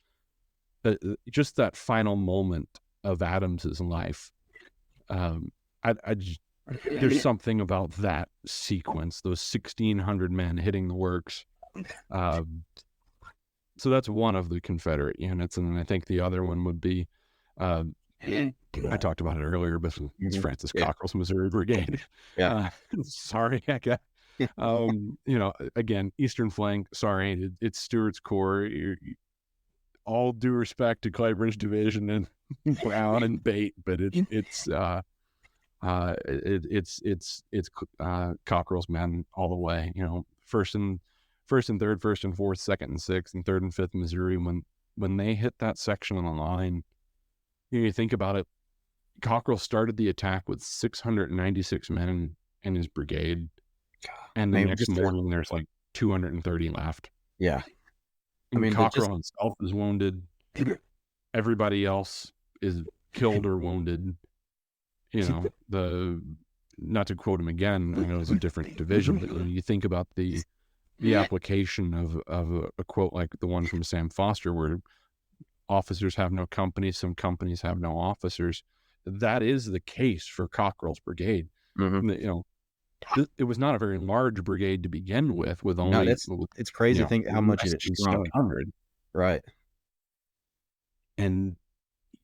Just that final moment of Adams's life. There's something about that sequence, those 1,600 men hitting the works. So that's one of the Confederate units, and then I think the other one would be, I talked about it earlier, but it's Francis Cockrell's Missouri Brigade. Sorry, I got, you know, again, Eastern Flank. Sorry, it's Stewart's Corps. All due respect to Clyburne's division and Brown and Bate, but it's Cockrell's men all the way. You know, first and third, first and fourth, second and sixth, and third and fifth Missouri. When they hit that section on the line, you think about it. Cockrell started the attack with 696 men in his brigade, and the next morning there's like 230 left. Yeah. I mean, Cockrell himself is wounded. Everybody else is killed or wounded. You know, not to quote him again, I know it's a different division, but when you think about the application of a quote like the one from Sam Foster, where officers have no companies, some companies have no officers, that is the case for Cockrell's brigade. You know, it was not a very large brigade to begin with only. No, it's crazy to think how much it shrunk. 700. Right. And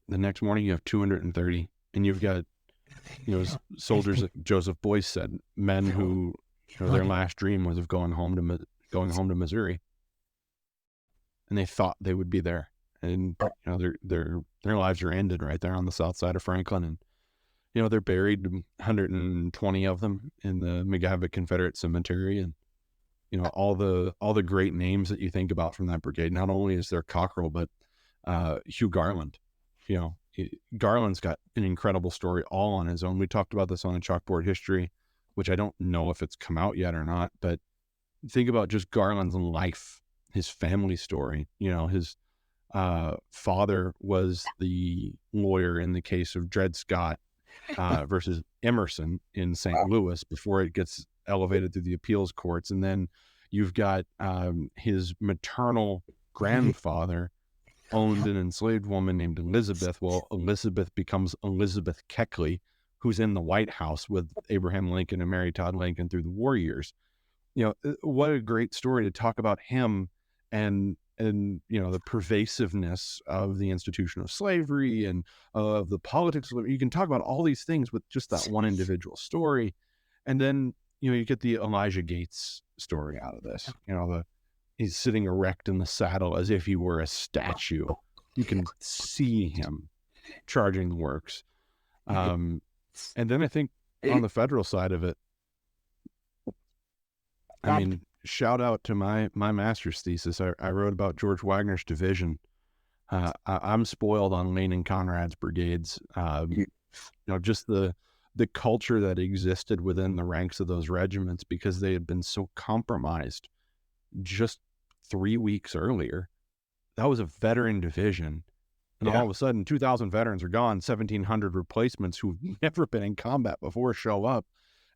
the next morning you have 230, and you've got, you know, soldiers, like Joseph Boyce said, men who, you know, their last dream was of going home to Missouri, and they thought they would be there, and you know their lives are ended right there on the south side of Franklin, and you know they're buried, 120 of them, in the McGavock Confederate Cemetery, and you know all the great names that you think about from that brigade. Not only is there Cockrell, but Hugh Garland. You know, Garland's got an incredible story all on his own. We talked about this on a Chalkboard History, which I don't know if it's come out yet or not, but think about just Garland's life, his family story. You know, his father was the lawyer in the case of Dred Scott versus Emerson in St. Louis before it gets elevated through the appeals courts. And then you've got his maternal grandfather owned an enslaved woman named Elizabeth. Well, Elizabeth becomes Elizabeth Keckley, who's in the White House with Abraham Lincoln and Mary Todd Lincoln through the war years. You know, what a great story to talk about him and you know, the pervasiveness of the institution of slavery and of the politics. You can talk about all these things with just that one individual story. And then, you know, you get the Elijah Gates story out of this. You know, he's sitting erect in the saddle as if he were a statue. You can see him charging the works. And then I think on the federal side of it, I mean, shout out to my master's thesis. I wrote about George Wagner's division. I'm spoiled on Lane and Conrad's brigades. You know, just the the culture that existed within the ranks of those regiments, because they had been so compromised just 3 weeks earlier. That was a veteran division. And all of a sudden, 2,000 veterans are gone, 1,700 replacements who've never been in combat before show up.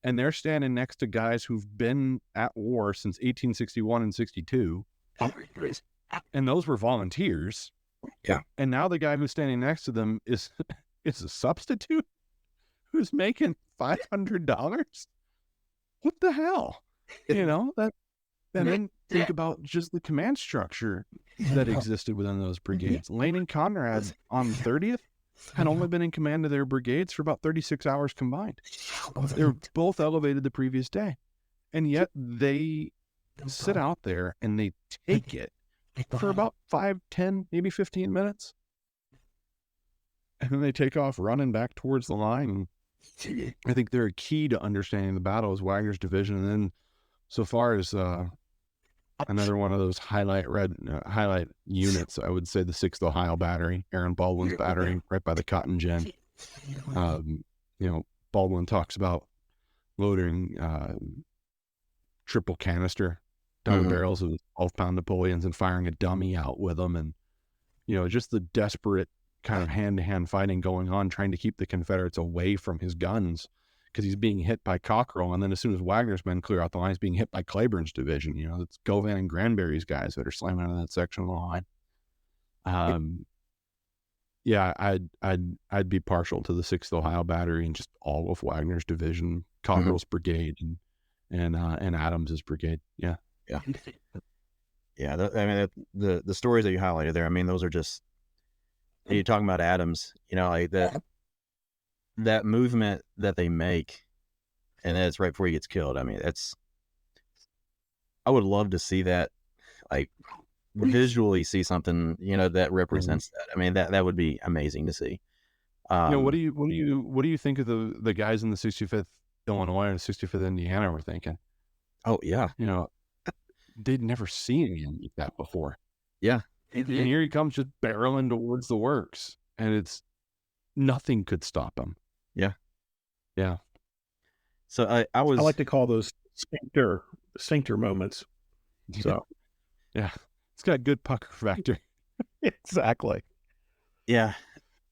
And they're standing next to guys who've been at war since 1861 and 62. And those were volunteers. Yeah. And now the guy who's standing next to them is a substitute who's making $500. What the hell? You know, that. And then think about just the command structure that existed within those brigades. Lane and Conrad on the 30th had only been in command of their brigades for about 36 hours combined. They were both elevated the previous day. And yet they sit out there and they take it for about 5, 10, maybe 15 minutes. And then they take off running back towards the line. And I think they're a key to understanding the battle is Wagner's division. And then so far as another one of those highlight units, I would say the 6th Ohio Battery, Aaron Baldwin's battery, right by the Cotton Gin. Baldwin talks about loading triple canister double barrels of 12-pound Napoleons and firing a dummy out with them, and just the desperate kind of hand-to-hand fighting going on, trying to keep the Confederates away from his guns, because he's being hit by Cockrell, and then as soon as Wagner's men clear out the line, he's being hit by Cleburne's division. It's Govan and Granberry's guys that are slamming out of that section of the line. I'd be partial to the 6th Ohio Battery and just all of Wagner's division, Cockrell's brigade, and Adams's brigade. Yeah. The stories that you highlighted there, I mean, those are just, you're talking about Adams, like that movement that they make, and that's right before he gets killed. I mean, I would love to see that, like, visually see something, that represents that. I mean, that would be amazing to see. What do you think of the guys in the 65th Illinois and 65th Indiana were thinking? Oh yeah. They'd never seen anything like that before. Yeah. And here he comes just barreling towards the works, and nothing could stop him. Yeah. Yeah. So I like to call those sphincter moments. So yeah, it's got good pucker factor. Exactly. Yeah.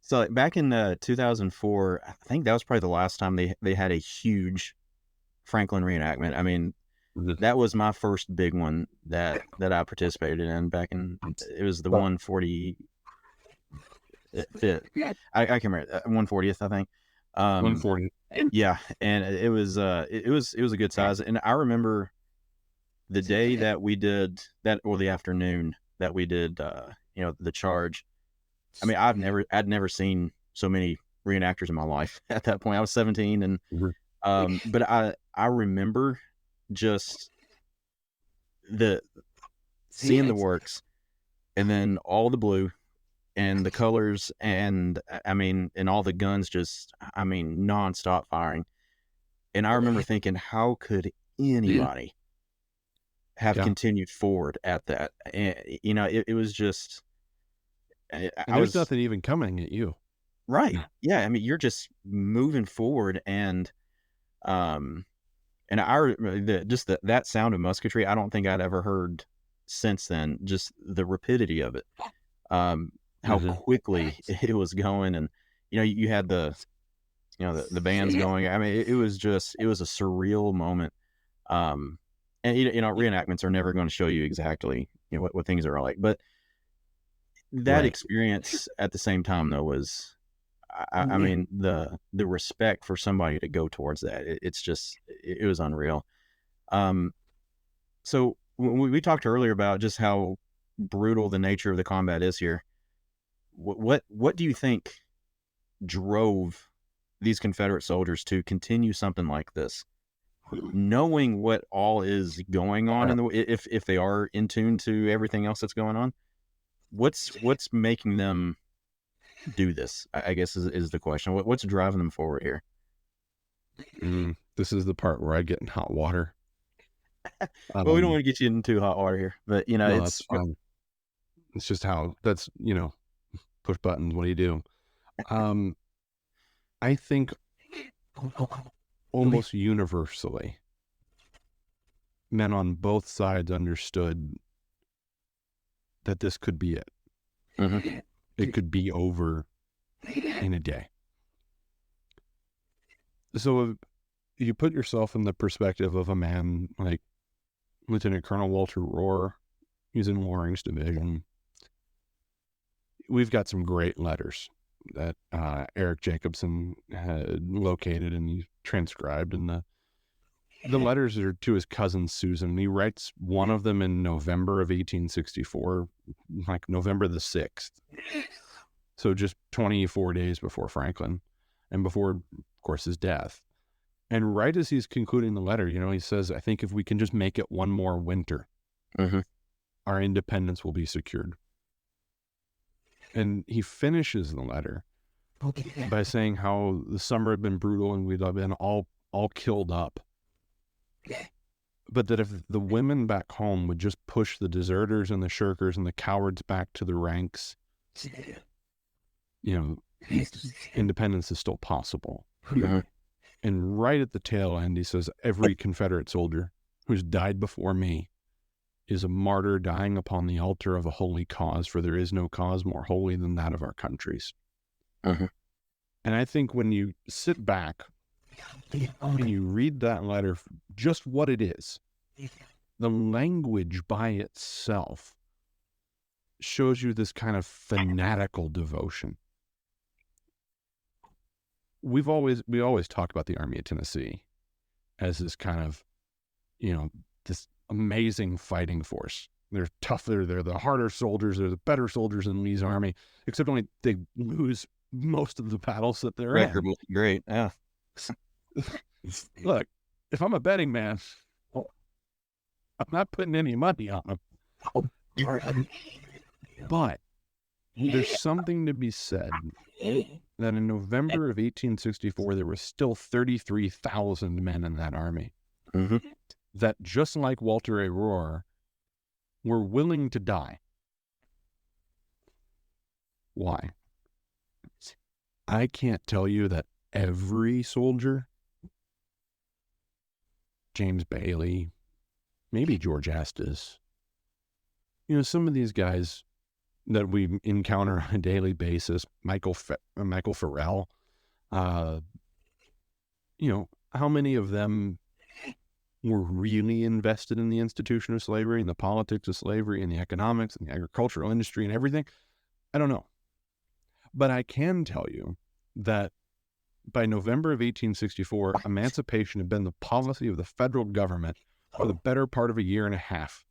So back in 2004, I think that was probably the last time they had a huge Franklin reenactment. I mean, that was my first big one that I participated in back in. It was the 140. I can't remember, 140th, I think. 140. Yeah, and it was a good size. And I remember the day that we did that, or the afternoon that we did, the charge. I mean, I'd never seen so many reenactors in my life at that point. I was 17, and but I remember just seeing the works, and then all the blue and the colors, and and all the guns just, nonstop firing. And I remember thinking, how could anybody have continued forward at that? And, it was just, there's nothing even coming at you. Right. Yeah. I mean, you're just moving forward, and that sound of musketry, I don't think I'd ever heard since then. Just the rapidity of it, how quickly it was going, and you had the bands going. I mean, it was a surreal moment. And reenactments are never going to show you exactly what things are like, but that experience at the same time though was, I mean, the respect for somebody to go towards that, it was unreal. So we talked earlier about just how brutal the nature of the combat is here. What do you think drove these Confederate soldiers to continue something like this, knowing what all is going on if they are in tune to everything else that's going on? What's making them do this, I guess, is the question. What's driving them forward here? This is the part where I get in hot water. Well, we don't want to get you into hot water here, but no, it's fine. It's just how that's, push buttons. What do you do? I think almost universally, men on both sides understood that this could be it. Mm-hmm. It could be over in a day. So you put yourself in the perspective of a man like Lieutenant Colonel Walter Rohr. He's in Loring's division. We've got some great letters that Eric Jacobson had located and he transcribed, and the letters are to his cousin Susan. He writes one of them in November of 1864, like November the 6th. So just 24 days before Franklin and before, of course, his death. And right as he's concluding the letter, he says, I think if we can just make it one more winter, our independence will be secured. And he finishes the letter by saying how the summer had been brutal and we'd been all killed up. But that if the women back home would just push the deserters and the shirkers and the cowards back to the ranks, independence is still possible. And right at the tail end, he says, every Confederate soldier who's died before me is a martyr dying upon the altar of a holy cause, for there is no cause more holy than that of our countries. And I think when you sit back and you read that letter, just what it is, the language by itself shows you this kind of fanatical devotion. We always talk about the Army of Tennessee as this kind of, this amazing fighting force. They're tougher, they're the harder soldiers, they're the better soldiers in Lee's army, except only they lose most of the battles that they're in. Great, yeah. Look, if I'm a betting man, I'm not putting any money on them. But there's something to be said that in November of 1864, there were still 33,000 men in that army that, just like Walter A. Rohr, were willing to die. Why? I can't tell you that every soldier, James Bailey, maybe George Estes, some of these guys that we encounter on a daily basis, Michael Farrell, how many of them were really invested in the institution of slavery and the politics of slavery and the economics and the agricultural industry and everything? I don't know. But I can tell you that by November of 1864, emancipation had been the policy of the federal government for the better part of a year and a half.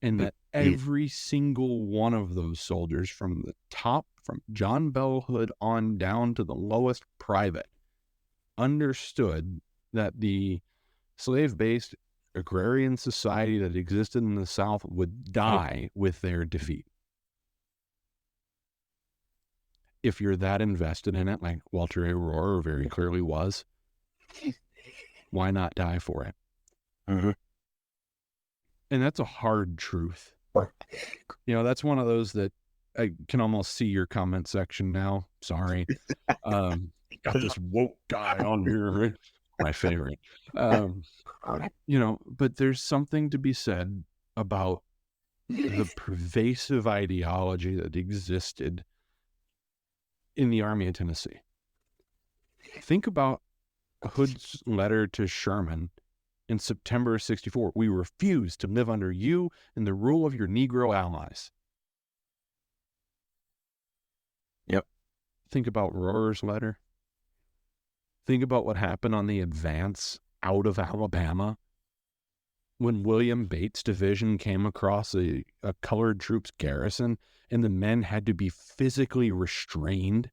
And that every single one of those soldiers, from the top, from John Bell Hood on down to the lowest private, understood that the slave-based agrarian society that existed in the South would die with their defeat. If you're that invested in it, like Walter A. Rohr very clearly was, why not die for it? And that's a hard truth. That's one of those that I can almost see your comment section now. Sorry. Got this woke guy on here. My favorite. But there's something to be said about the pervasive ideology that existed in the Army of Tennessee. Think about Hood's letter to Sherman in September of 64. We refuse to live under you and the rule of your Negro allies. Yep. Think about Rohr's letter. Think about what happened on the advance out of Alabama when William Bates' division came across a colored troops garrison and the men had to be physically restrained.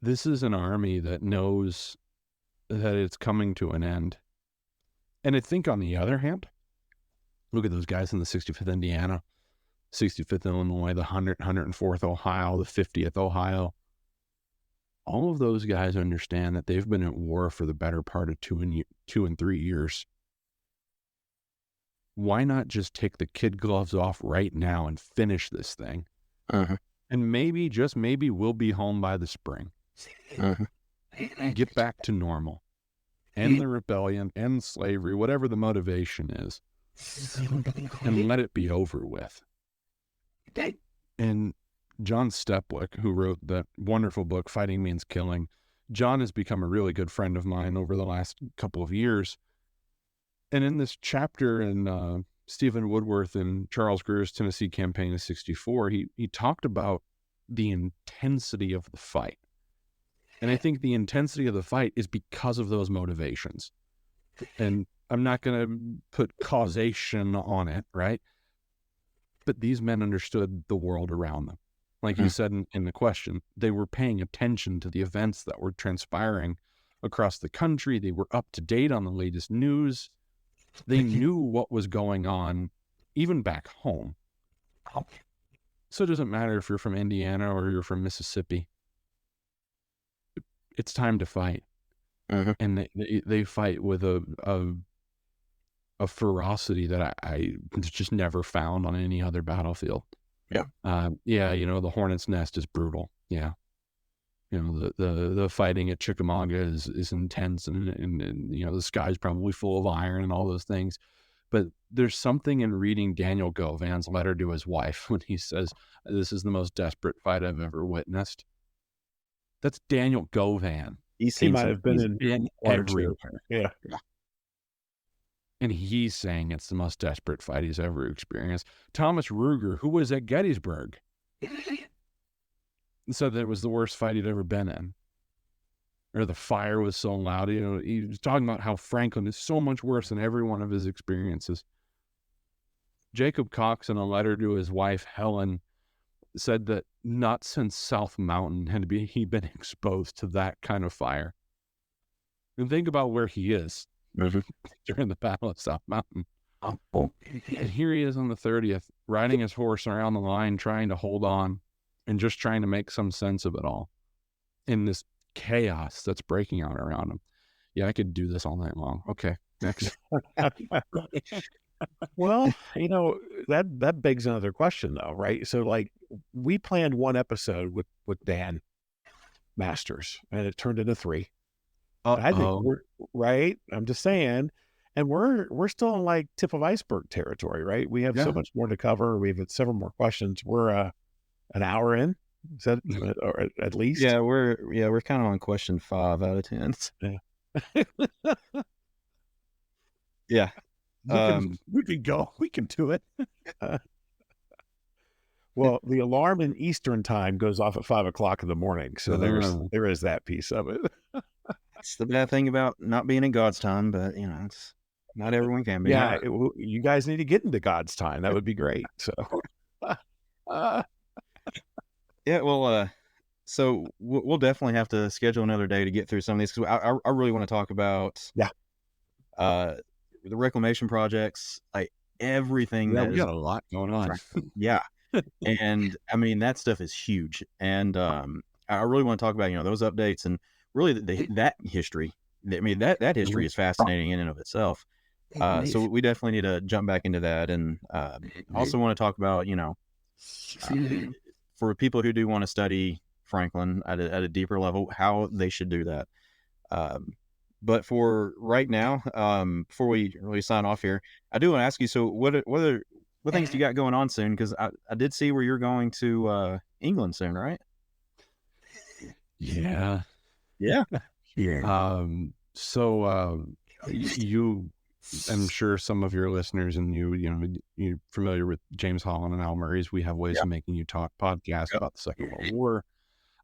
This is an army that knows that it's coming to an end. And I think on the other hand, look at those guys in the 65th Indiana, 65th Illinois, the 104th Ohio, the 50th Ohio. All of those guys understand that they've been at war for the better part of 2 and 3 years. Why not just take the kid gloves off right now and finish this thing? And maybe, just maybe, we'll be home by the spring. Get back to normal. End the rebellion, end slavery, whatever the motivation is, and let it be over with. And John Stepwick, who wrote that wonderful book, Fighting Means Killing, John has become a really good friend of mine over the last couple of years. And in this chapter in Stephen Woodworth and Charles Greer's Tennessee Campaign of 64, he talked about the intensity of the fight. And I think the intensity of the fight is because of those motivations. And I'm not going to put causation on it, right? But these men understood the world around them. Like you said in the question, they were paying attention to the events that were transpiring across the country. They were up to date on the latest news. They knew what was going on, even back home. So it doesn't matter if you're from Indiana or you're from Mississippi. It's time to fight. And they fight with a ferocity that I just never found on any other battlefield. The Hornet's Nest is brutal. Yeah. The fighting at Chickamauga is intense and the sky's probably full of iron and all those things. But there's something in reading Daniel Govan's letter to his wife when he says, "This is the most desperate fight I've ever witnessed." That's Daniel Govan. He might have been in everywhere. Yeah. And he's saying it's the most desperate fight he's ever experienced. Thomas Ruger, who was at Gettysburg, said that it was the worst fight he'd ever been in. Or the fire was so loud. He was talking about how Franklin is so much worse than every one of his experiences. Jacob Cox, in a letter to his wife, Helen, said that not since South Mountain had he been exposed to that kind of fire. And think about where he is during the Battle of South Mountain. And here he is on the 30th, riding his horse around the line, trying to hold on and just trying to make some sense of it all in this chaos that's breaking out around him. Yeah, I could do this all night long. Okay, next. Well, that begs another question though, right? So like we planned one episode with Dan Masters and it turned into 3. I think we're right. I'm just saying, and we're still in like tip of iceberg territory, right? We have so much more to cover. We've had several more questions. We're an hour in, is that or at least? Yeah, we're kind of on question 5 out of 10. Yeah. We can go. We can do it. Well, the alarm in Eastern time goes off at 5 o'clock in the morning, so there is that piece of it. That's the bad thing about not being in God's time, but it's not everyone can be. Yeah, you guys need to get into God's time. That would be great. So, yeah, well, so we'll definitely have to schedule another day to get through some of these because I really want to talk about the reclamation projects, like everything. Yeah, we got a lot going on. Yeah, and I mean that stuff is huge, and I really want to talk about those updates and really that history. I mean that history is fascinating in and of itself. So we definitely need to jump back into that, and also want to talk about for people who do want to study Franklin at a deeper level, how they should do that. But for right now, before we really sign off here, I do want to ask you, so what things do you got going on soon? Because I did see where you're going to England soon, right? Yeah. You, I'm sure some of your listeners and you're familiar with James Holland and Al Murray's We Have Ways of Making You Talk podcast about the Second World War.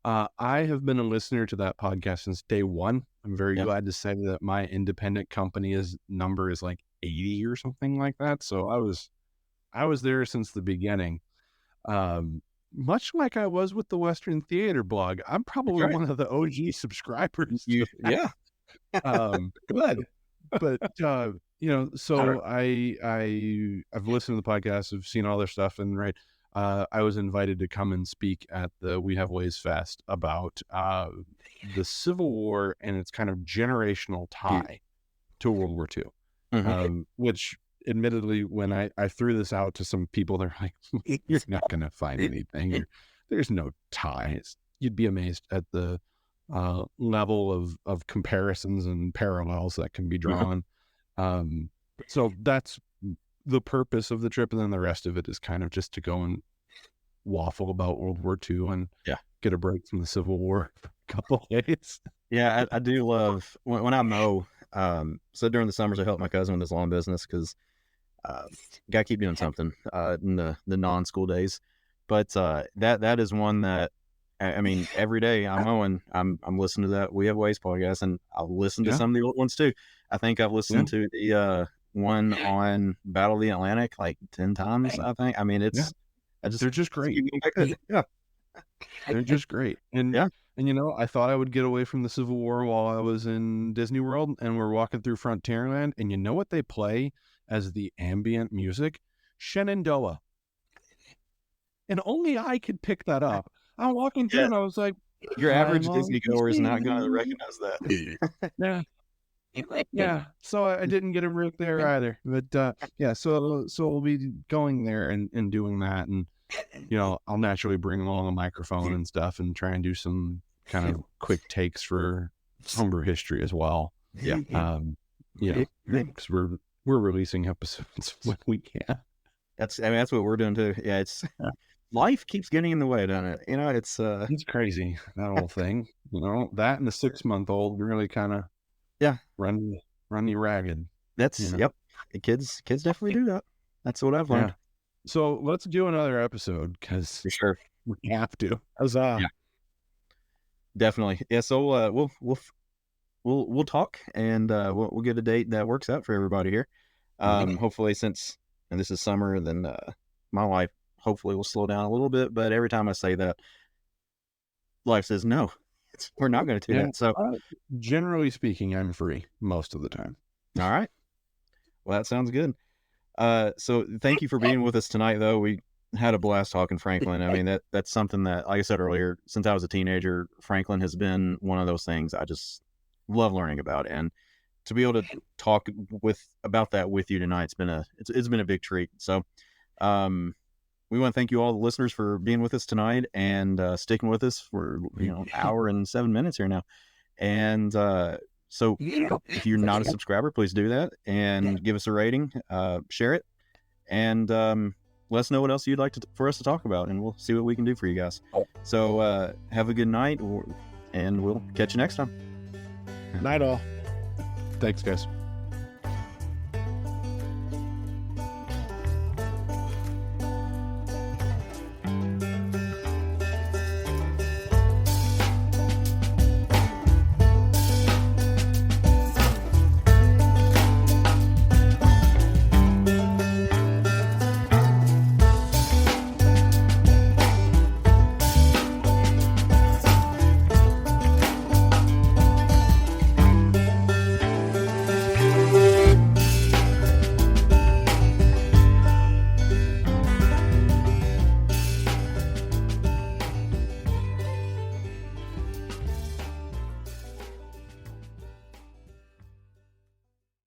I have been a listener to that podcast since day one. I'm very glad to say that my independent company's number is like 80 or something like that. So I was there since the beginning. Much like I was with the Western Theater blog, I'm probably one of the OG subscribers. Good. But so I've listened to the podcast, I've seen all their stuff, and I was invited to come and speak at the We Have Ways Fest about the Civil War and its kind of generational tie to World War II, which admittedly, when I threw this out to some people, they're like, "You're not going to find anything. There's no ties." You'd be amazed at the level of comparisons and parallels that can be drawn. So that's the purpose of the trip, and then the rest of it is kind of just to go and waffle about World War II and get a break from the Civil War for a couple days. Yeah, I do love when I mow. So during the summers, I help my cousin with his lawn business because got to keep doing something in the non-school days. But that is one that I mean, every day I'm mowing, I'm listening to that We Have Ways podcast, and I'll listen to some of the old ones too. I think I've listened to the one on Battle of the Atlantic like 10 times. I think. I mean, they're just great. Yeah. They're just great. And you know, I thought I would get away from the Civil War while I was in Disney World, and we're walking through Frontierland, and you know what they play as the ambient music? Shenandoah. And only I could pick that up. I'm walking through and I was like, your average Disney goer is not going to recognize that. Yeah. So I didn't get a root there either. But so we'll be going there and doing that, and you know, I'll naturally bring along a microphone and stuff and try and do some kind of quick takes for homebrew history as well. Yeah. You know, because we're releasing episodes when we can. That's what we're doing too. Yeah, it's life keeps getting in the way, doesn't it? You know, it's crazy, that whole thing. You know, that and the 6-month-old really kind of run you ragged. That's yep. Kids definitely do that. That's what I've learned. Yeah. So let's do another episode because for sure we have to. Huzzah. Yeah, definitely. Yeah. So we'll talk, and we'll get a date that works out for everybody here. Hopefully, since and this is summer, then my life hopefully will slow down a little bit. But every time I say that, life says no. We're not going to do that. So generally speaking, I'm free most of the time. All right. Well, that sounds good. So thank you for being with us tonight, though. We had a blast talking Franklin. I mean, that's something that, like I said earlier, since I was a teenager, Franklin has been one of those things I just love learning about. And to be able to talk about that with you tonight, it's been a big treat. So we want to thank you all the listeners for being with us tonight and sticking with us for an hour and 7 minutes here now. And so if you're not a subscriber, please do that and give us a rating, share it, and let us know what else you'd like for us to talk about, and we'll see what we can do for you guys. So have a good night, and we'll catch you next time. Night all. Thanks, guys.